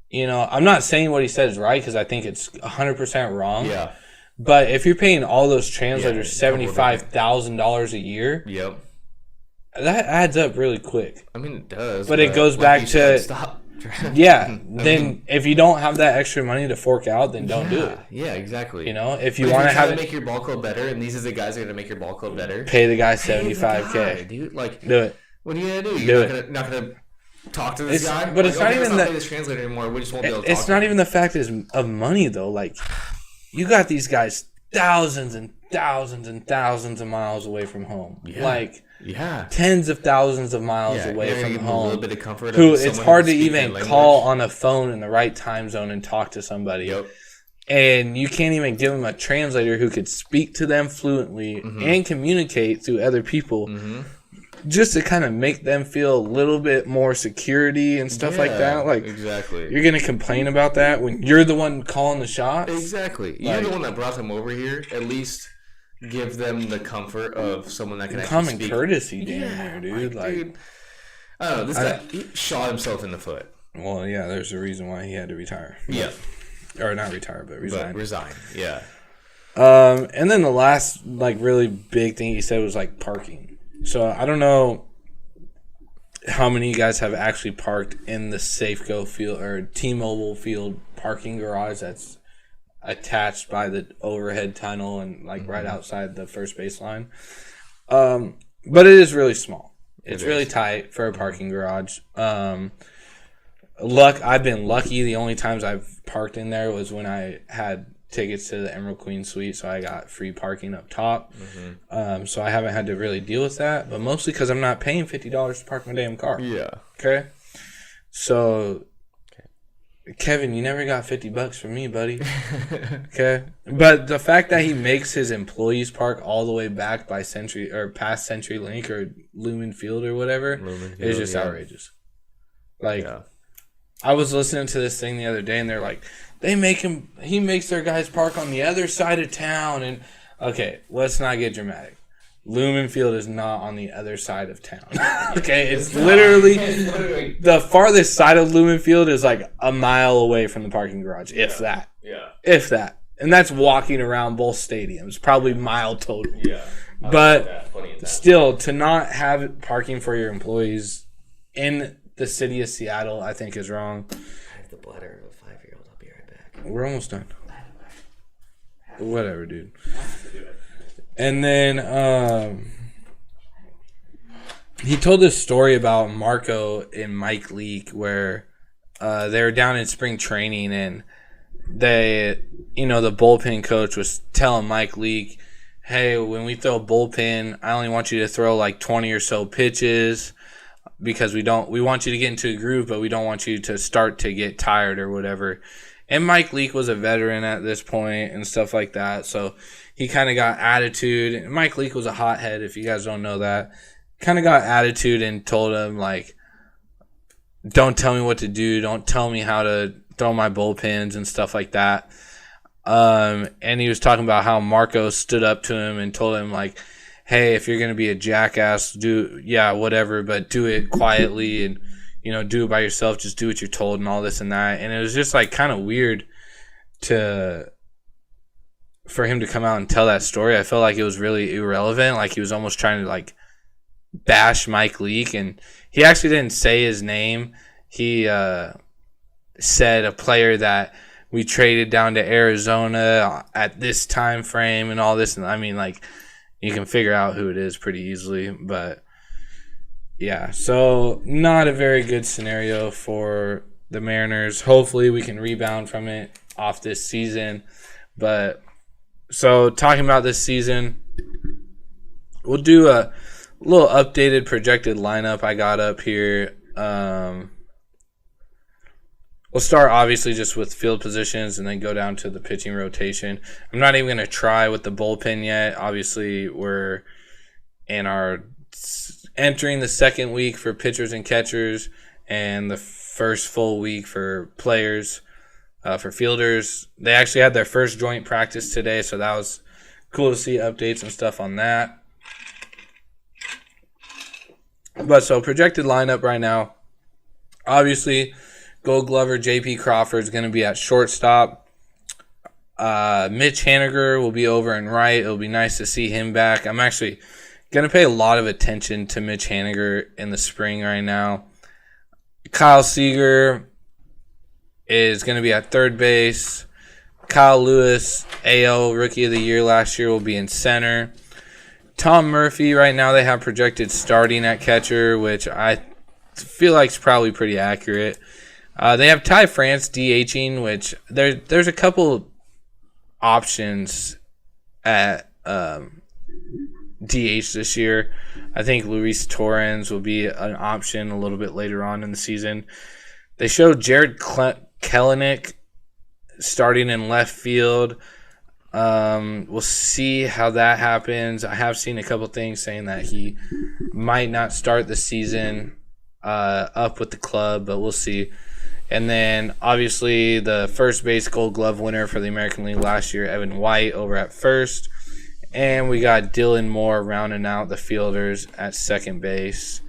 You know, I'm not saying what he said is right because I think it's 100% wrong. Yeah. But if you're paying all those translators $75,000 a year, yep, that adds up really quick. I mean, it does. But it goes back to stop. Yeah. Then if you don't have that extra money to fork out, then don't do it. Yeah, exactly. You know, if you want to have make your ball club better, and these are the guys that are gonna make your ball club better, pay the guy $75K, dude. Like, do it. What are you gonna do? You're not gonna talk to this guy. But it's not even that. This translator anymore. We just won't be able to. It's not even the fact of money though. Like, you got these guys thousands and thousands and thousands of miles away from home. Yeah. Like. Yeah, tens of thousands of miles away from home. A little bit of comfort. Who it's hard to even call on a phone in the right time zone and talk to somebody. Yep. And you can't even give them a translator who could speak to them fluently and communicate through other people, just to kind of make them feel a little bit more security and stuff like that. Like, exactly. You're gonna complain about that when you're the one calling the shots. Exactly. You're the one that brought them over here. At least give them the comfort of someone that can actually common speak. Courtesy down there, dude. Dude, I don't know. This guy he shot himself in the foot. Well, yeah, there's a reason why he had to retire. Yeah. Or not retire, but resign. Yeah. And then the last, like, really big thing he said was, like, parking. So I don't know how many of you guys have actually parked in the Safeco Field or T-Mobile Field parking garage that's attached by the overhead tunnel and like right outside the first baseline. But it is really small. It's really tight for a parking garage. I've been lucky. The only times I've parked in there was when I had tickets to the Emerald Queen Suite, so I got free parking up top. So I haven't had to really deal with that, but mostly because I'm not paying $50 to park my damn car. Yeah. Okay. So Kevin, you never got $50 from me, buddy. Okay, but the fact that he makes his employees park all the way back by Century or past Century Link or Lumen Field or whatever is just outrageous. Like, I was listening to this thing the other day, and they're like, he makes their guys park on the other side of town, and okay, let's not get dramatic. Lumen Field is not on the other side of town. Okay, it's literally the farthest side of Lumen Field is like a mile away from the parking garage, if that. Yeah. If that. And that's walking around both stadiums, probably mile total. Yeah. But still, to not have parking for your employees in the city of Seattle, I think is wrong. I have the bladder of a 5-year-old. I'll be right back. We're almost done. Whatever, dude. And then he told this story about Marco and Mike Leake where they were down in spring training and the bullpen coach was telling Mike Leake, hey, when we throw a bullpen, I only want you to throw like 20 or so pitches because we want you to get into a groove, but we don't want you to start to get tired or whatever. And Mike Leake was a veteran at this point and stuff like that, so he kind of got attitude. Mike Leake was a hothead, if you guys don't know that. Kind of got attitude and told him, like, don't tell me what to do. Don't tell me how to throw my bullpens and stuff like that. And he was talking about how Marco stood up to him and told him, like, hey, if you're going to be a jackass, whatever, but do it quietly and, do it by yourself. Just do what you're told and all this and that. And it was just, like, kind of weird for him to come out and tell that story. I felt like it was really irrelevant. Like he was almost trying to like bash Mike Leake, and he actually didn't say his name. He said a player that we traded down to Arizona at this time frame and all this. And I mean, like, you can figure out who it is pretty easily, but yeah, so not a very good scenario for the Mariners. Hopefully we can rebound from it off this season, but so talking about this season, we'll do a little updated projected lineup I got up here. We'll start obviously just with field positions and then go down to the pitching rotation. I'm not even going to try with the bullpen yet. Obviously, we're entering the second week for pitchers and catchers and the first full week for players. For fielders, they actually had their first joint practice today, so that was cool to see updates and stuff on that. But so projected lineup right now, obviously, Gold Glover J.P. Crawford is going to be at shortstop. Mitch Haniger will be over in right. It'll be nice to see him back. I'm actually going to pay a lot of attention to Mitch Haniger in the spring right now. Kyle Seager is going to be at third base. Kyle Lewis, AL Rookie of the Year last year, will be in center. Tom Murphy, right now they have projected starting at catcher, which I feel like is probably pretty accurate. They have Ty France DHing, which there's a couple options at DH this year. I think Luis Torrens will be an option a little bit later on in the season. They showed Jared Kelenic starting in left field. We'll see how that happens. I have seen a couple things saying that he might not start the season up with the club, but we'll see. And then, obviously, the first base Gold Glove winner for the American League last year, Evan White, over at first. And we got Dylan Moore rounding out the fielders at second base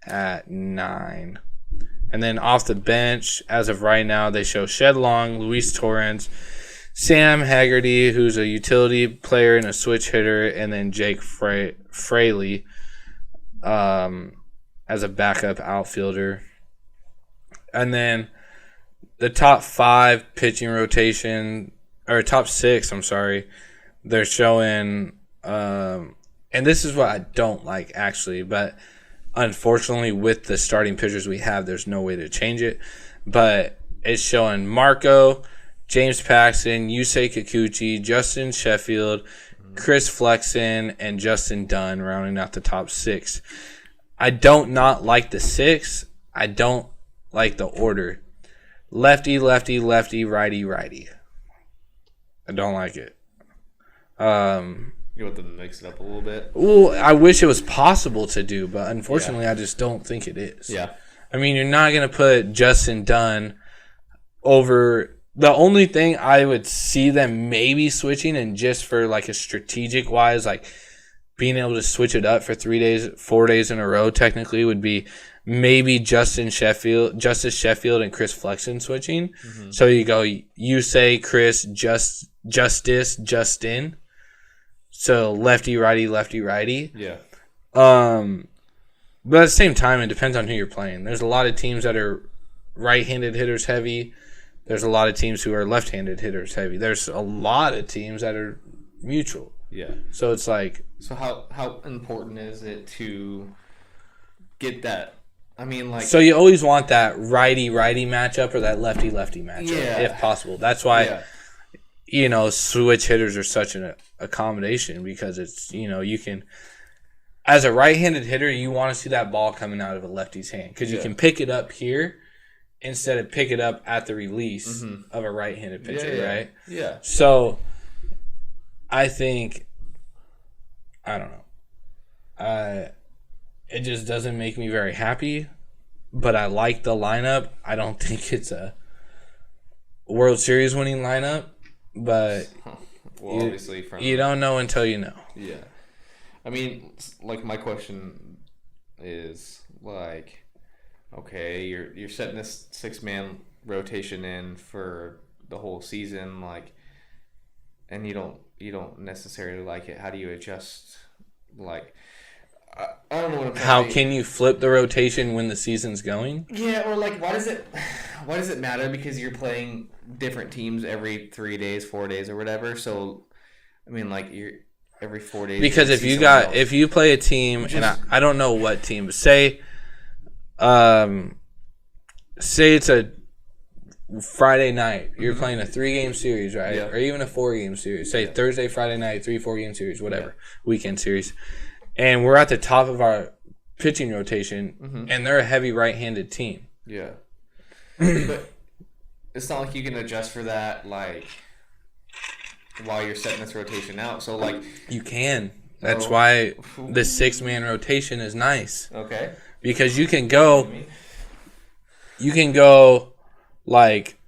at 9. And then off the bench, as of right now, they show Shed Long, Luis Torrens, Sam Haggerty, who's a utility player and a switch hitter, and then Jake Fraley as a backup outfielder. And then the top 5 pitching rotation, or top 6, I'm sorry, they're showing, and this is what I don't like actually, but unfortunately with the starting pitchers we have, there's no way to change it. But it's showing Marco, James Paxton, Yusei Kikuchi, Justin Sheffield, Chris Flexen, and Justin Dunn rounding out the top 6. I don't not like the 6. I don't like the order. Lefty, lefty, lefty, righty, righty. I don't like it. You want them to mix it up a little bit? Well, I wish it was possible to do, but unfortunately, I just don't think it is. Yeah. I mean, you're not going to put Justin Dunn over. The only thing I would see them maybe switching, and just for like a strategic wise, like being able to switch it up for 3 days, 4 days in a row, technically would be maybe Justice Sheffield, and Chris Flexen switching. Mm-hmm. So you go, you say Chris, Justin. So lefty, righty. Yeah. But at the same time, it depends on who you're playing. There's a lot of teams that are right-handed hitters heavy. There's a lot of teams who are left-handed hitters heavy. There's a lot of teams that are mutual. Yeah. So it's like. So how important is it to get that? I mean, like. So you always want that righty matchup or that lefty matchup, if possible. That's why, switch hitters are such an accommodation, because it's, you can. As a right-handed hitter, you want to see that ball coming out of a lefty's hand, because you can pick it up here instead of pick it up at the release of a right-handed pitcher, right? Yeah. So I think, I don't know. It just doesn't make me very happy, but I like the lineup. I don't think it's a World Series winning lineup, but obviously you don't know until you know. Yeah. I mean, like, my question is, like, okay, you're setting this 6-man rotation in for the whole season, like, and you don't necessarily like it. How do you adjust? Like, I don't know what I'm saying. How can you flip the rotation when the season's going? Yeah, or like, why does it matter? Because you're playing different teams every 3 days, 4 days, or whatever. So, I mean, like, you're every 4 days. Because if you play a team, and I don't know what team, but say it's a Friday night, you're playing a 3-game series, right? Yeah. Or even a 4-game series. Say Thursday, Friday night, 4-game series, whatever, weekend series. And we're at the top of our pitching rotation, and they're a heavy right-handed team. Yeah. But it's not like you can adjust for that, like, while you're setting this rotation out. So, like, you can. That's why the 6-man rotation is nice. Okay. Because you can go, like,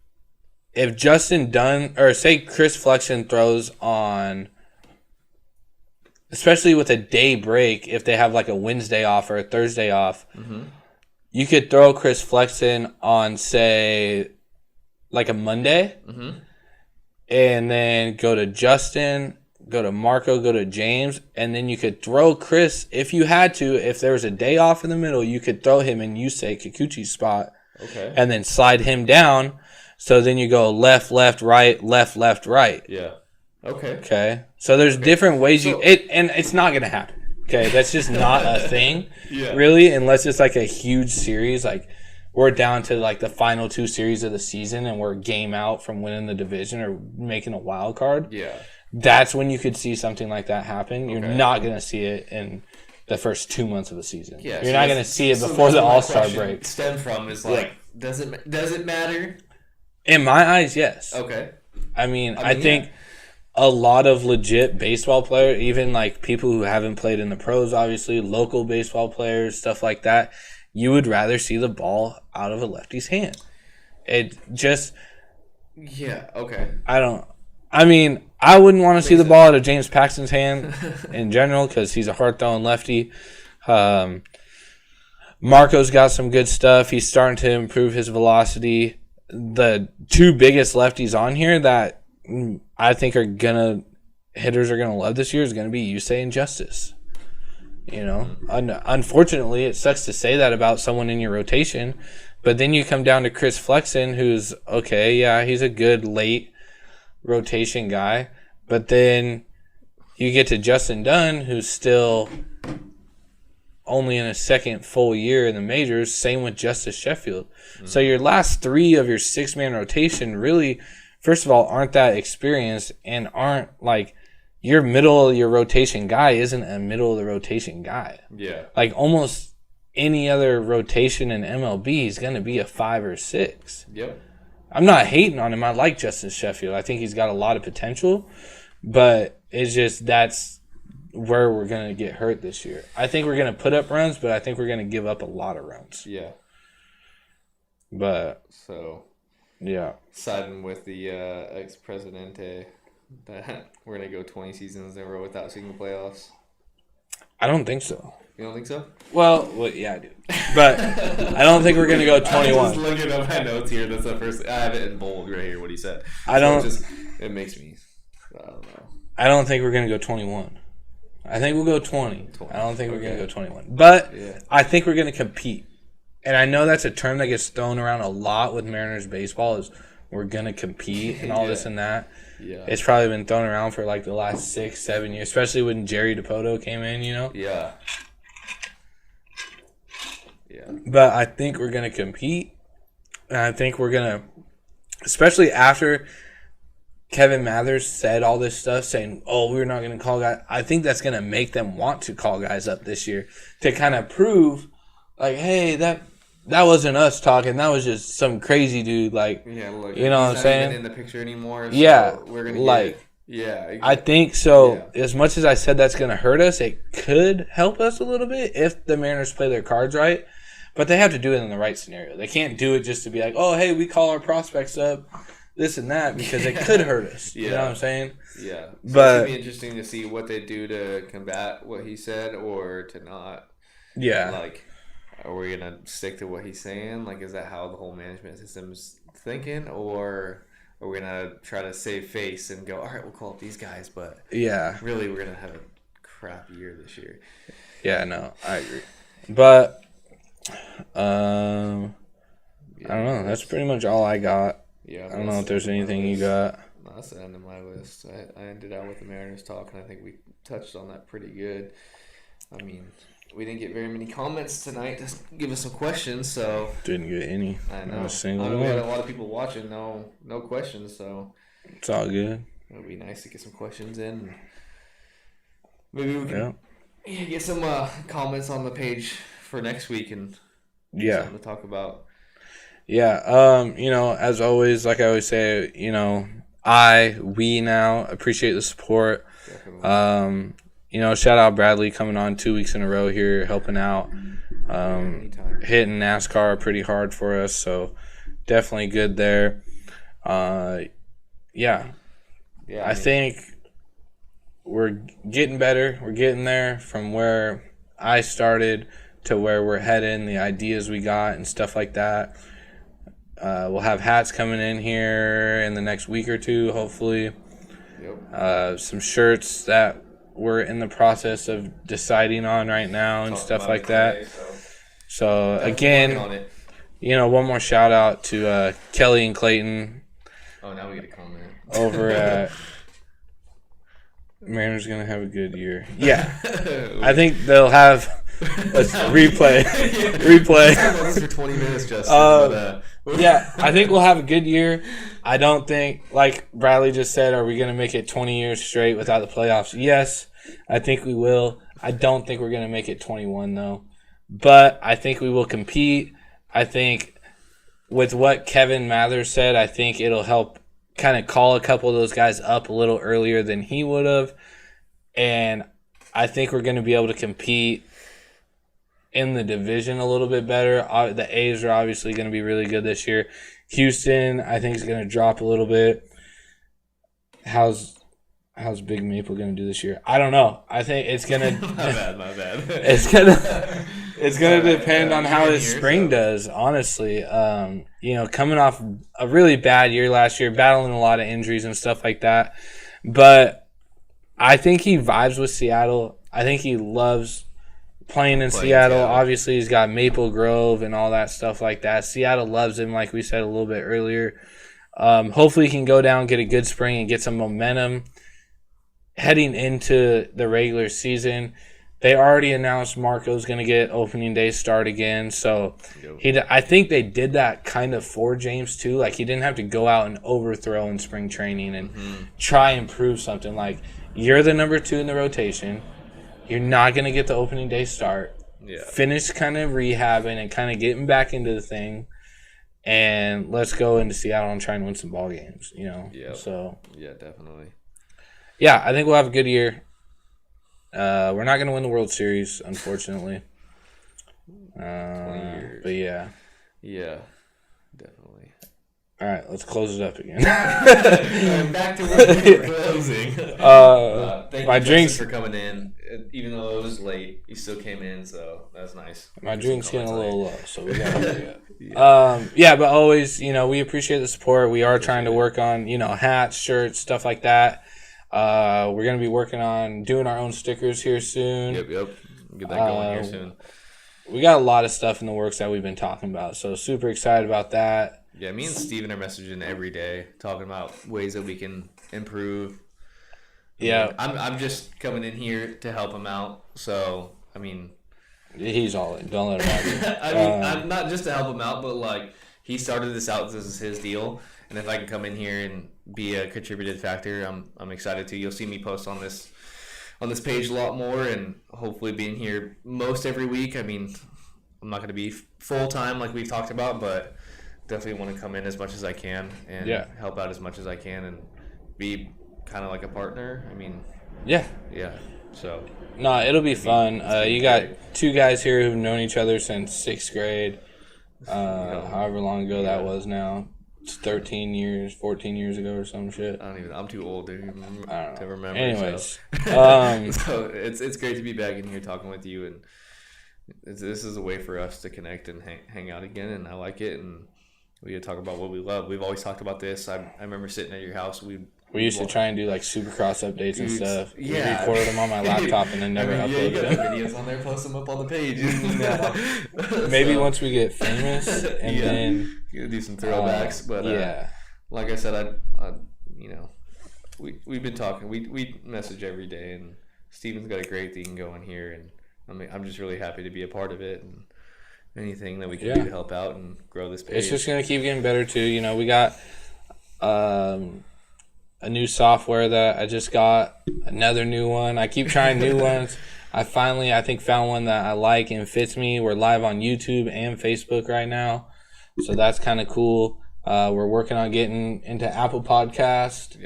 if Justin Dunn, or say Chris Flexen throws on especially with a day break, if they have like a Wednesday off or a Thursday off, you could throw Chris Flexen on, say, like a Monday, and then go to Justin, go to Marco, go to James, and then you could throw Chris, if you had to, if there was a day off in the middle, you could throw him in Yusei Kikuchi's spot, and then slide him down. So then you go left, right, left, right. Yeah. Okay. Okay. So there's different ways and it's not gonna happen. Okay, that's just not a thing, really, unless it's like a huge series. Like we're down to like the final 2 series of the season, and we're a game out from winning the division or making a wild card. Yeah. That's when you could see something like that happen. You're not gonna see it in the first 2 months of the season. Yeah, you're not gonna see it before the All-Star break. Stem from is like, does it matter? In my eyes, yes. Okay. I mean I think a lot of legit baseball players, even like people who haven't played in the pros, obviously, local baseball players, stuff like that, you would rather see the ball out of a lefty's hand. It just... Yeah, okay. I wouldn't want to see the ball out of James Paxton's hand in general because he's a hard-throwing lefty. Marco's got some good stuff. He's starting to improve his velocity. The 2 biggest lefties on here that I think hitters are gonna love this year is gonna be Yusei and Justice. You know, unfortunately, it sucks to say that about someone in your rotation, but then you come down to Chris Flexen, who's he's a good late rotation guy, but then you get to Justin Dunn, who's still only in his second full year in the majors. Same with Justice Sheffield. So your last 3 of your 6-man rotation really, first of all, aren't that experienced and aren't like your middle of your rotation guy isn't a middle of the rotation guy. Yeah. Like almost any other rotation in MLB is going to be a 5 or 6. Yep. I'm not hating on him. I like Justice Sheffield. I think he's got a lot of potential, but it's just that's where we're going to get hurt this year. I think we're going to put up runs, but I think we're going to give up a lot of runs. Yeah. But so siding with the ex-presidente that we're going to go 20 seasons in a row without seeing the playoffs. I don't think so. You don't think so? Well, yeah, I do. But I don't think we're going to go 21. I'm just looking at my notes here. That's the first. I have it in bold right here, what he said. It makes me, I don't know. I don't think we're going to go 21. I think we'll go 20. I don't think we're going to go 21. But I think we're going to compete. And I know that's a term that gets thrown around a lot with Mariners baseball is we're going to compete and all this and that. Yeah. It's probably been thrown around for like the last 6-7 years, especially when Jerry DiPoto came in, you know? Yeah. Yeah. But I think we're going to compete. And I think we're going to, especially after Kevin Mathers said all this stuff saying, we're not going to call guys. I think that's going to make them want to call guys up this year to kind of prove, like, hey, that wasn't us talking. That was just some crazy dude. Like, you know what I'm saying? He's not even in the picture anymore. So we're gonna exactly. I think so. Yeah. As much as I said that's gonna hurt us, it could help us a little bit if the Mariners play their cards right. But they have to do it in the right scenario. They can't do it just to be like, hey, we call our prospects up, this and that, because it could hurt us. You know what I'm saying? Yeah. So but it'd be interesting to see what they do to combat what he said or to not. Yeah. Like, are we going to stick to what he's saying? Like, is that how the whole management system's thinking? Or are we going to try to save face and go, all right, we'll call up these guys, but really we're going to have a crap year this year. Yeah, no, I agree. But, I don't know. That's pretty much all I got. Yeah, I don't know if there's anything you got. No, that's the end of my list. I ended out with the Mariners talk, and I think we touched on that pretty good. I mean, we didn't get very many comments tonight to give us some questions, so didn't get any. I know. Not a single one. We had a lot of people watching. No questions, so it's all good. It would be nice to get some questions in. Maybe we can get some comments on the page for next week and something to talk about. Yeah, as always, like I always say, we now appreciate the support. Definitely. Shout out Bradley coming on 2 weeks in a row here, helping out, hitting NASCAR pretty hard for us. So definitely good there. I think we're getting better. We're getting there from where I started to where we're heading, the ideas we got and stuff like that. We'll have hats coming in here in the next week or two, hopefully. Yep. Some shirts that we're in the process of deciding on right now and stuff like that. So again, one more shout out to Kelly and Clayton. Oh, now we get a comment over at Mariners gonna have a good year. Yeah, I think they'll have. Let's replay. Replay. For 20 minutes, Justin. Yeah, I think we'll have a good year. I don't think, like Bradley just said, are we going to make it 20 years straight without the playoffs? Yes, I think we will. I don't think we're going to make it 21, though. But I think we will compete. I think with what Kevin Mather said, I think it'll help kind of call a couple of those guys up a little earlier than he would have. And I think we're going to be able to compete in the division a little bit better. The A's are obviously going to be really good this year. Houston, I think, is going to drop a little bit. How's Big Maple going to do this year? I don't know. I think it's going to my bad. It's going to depend on how his spring does, honestly. Coming off a really bad year last year, battling a lot of injuries and stuff like that. But I think he vibes with Seattle. I think he loves playing in Seattle. Obviously, he's got Maple Grove and all that stuff like that. Seattle loves him, like we said a little bit earlier. Hopefully, he can go down, get a good spring, and get some momentum heading into the regular season. They already announced Marco's going to get opening day start again. So I think they did that kind of for James, too. Like, he didn't have to go out and overthrow in spring training and try and prove something. Like, you're the number 2 in the rotation. You're not going to get the opening day start. Yeah. Finish kind of rehabbing and kind of getting back into the thing. And let's go into Seattle and try and win some ball games, Yeah. So, yeah, definitely. Yeah, I think we'll have a good year. We're not going to win the World Series, unfortunately. 20 years. But, yeah. Yeah, definitely. All right, let's close it up again. Back to where we were closing. Thank my you, drinks Justin, for coming in. Even though it was late, you still came in, so that's nice. My drink's getting a little low, so we got to do that. Yeah, but always, we appreciate the support. We are trying to work on, hats, shirts, stuff like that. We're going to be working on doing our own stickers here soon. Yep. Get that going here soon. We got a lot of stuff in the works that we've been talking about, so super excited about that. Yeah, me and Steven are messaging every day, talking about ways that we can improve. Yeah. I'm just coming in here to help him out, so, He's all in. Don't let him out. I'm not just to help him out, but, he started this out. This is his deal, and if I can come in here and be a contributed factor, I'm excited to. You'll see me post on this page a lot more, and hopefully being here most every week. I'm not going to be full-time like we've talked about, but definitely want to come in as much as I can and help out as much as I can and be kind of like a partner. Yeah. So. No, it'll be fun. You got 2 guys here who've known each other since 6th grade, however long ago that was now. It's 13 years, 14 years ago or some shit. I'm too old to remember. Anyways. So it's great to be back in here talking with you, and this is a way for us to connect and hang out again, and I like it, and we get to talk about what we love. We've always talked about this. I remember sitting at your house. We used to try and do Supercross updates and stuff. Yeah. We recorded them on my laptop and then never uploaded you got them. videos on there, post them up on the page. Maybe once we get famous and then do some throwbacks. But like I said, we've been talking. We message every day, and Steven's got a great thing going here, and I'm just really happy to be a part of it. And anything that we can do to help out and grow this page. It's just going to keep getting better, too. We got a new software that I just got, another new one. I keep trying new ones. I finally, found one that I like and fits me. We're live on YouTube and Facebook right now, so that's kind of cool. We're working on getting into Apple Podcast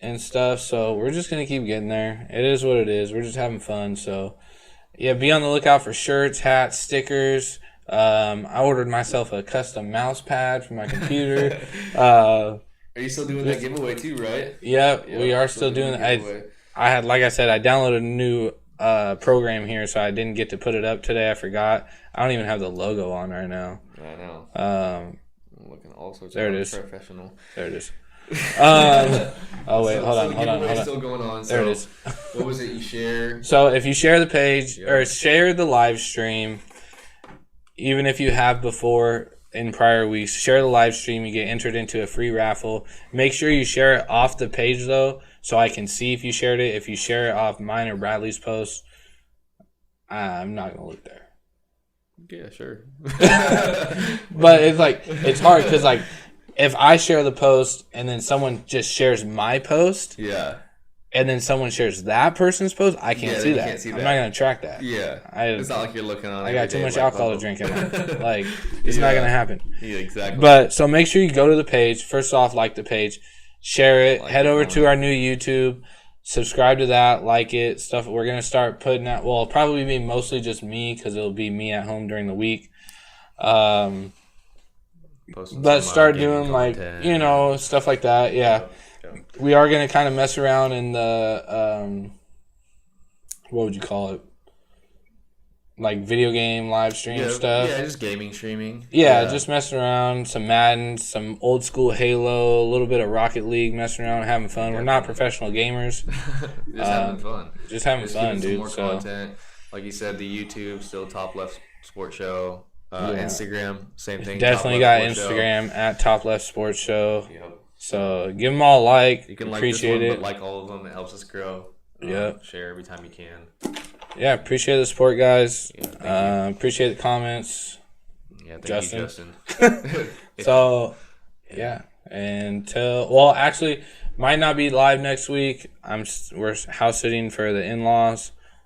and stuff, so we're just going to keep getting there. It is what it is. We're just having fun, so... Yeah, be on the lookout for shirts, hats, stickers. I ordered myself a custom mouse pad for my computer. Are you still doing that giveaway too, right? Yeah, we are still doing that. like I said, I downloaded a new program here, so I didn't get to put it up today. I forgot. I don't even have the logo on right now. I know. I'm looking all sorts there of it is. professional. There it is. Oh wait, hold on. Still going on. There it is. What was it you share? So if you share the page or share the live stream, even if you have before in prior weeks, share the live stream, you get entered into a free raffle. Make sure you share it off the page though, so I can see if you shared it. If you share it off mine or Bradley's post, I'm not gonna look there. Yeah, sure. But it's hard because if I share the post and then someone just shares my post, Yeah. and then someone shares that person's post, I can't see that. I'm not gonna track that. Yeah. It's not like you're looking on. I got too much alcohol to drink in it. Like, it's not gonna happen. Yeah, exactly. But so make sure you go to the page. First off, like the page, share it, head over to our new YouTube, subscribe to that, like it, stuff. We're gonna start putting out. Well, it'll probably be mostly just me because it'll be me at home during the week. But start doing content. Stuff like that. Yeah. We are going to kind of mess around in the, what would you call it? Like video game live stream stuff. Yeah, just gaming streaming. Yeah, just messing around. Some Madden, some old school Halo, a little bit of Rocket League, messing around, having fun. We're not professional gamers. Just having fun. Just having fun, dude. More content. Like you said, the YouTube, still Top Left Sports Show. Instagram, same thing. Definitely got Instagram at TopLeft Sports Show. Yep. So give them all a like. You can appreciate like this one, it. but like all of them. It helps us grow. Yep. Share every time you can. Yeah, appreciate the support, guys. Yeah, appreciate the comments. Yeah, thank you, Justin. So, yeah. Actually, might not be live next week. We're house sitting for the in-laws.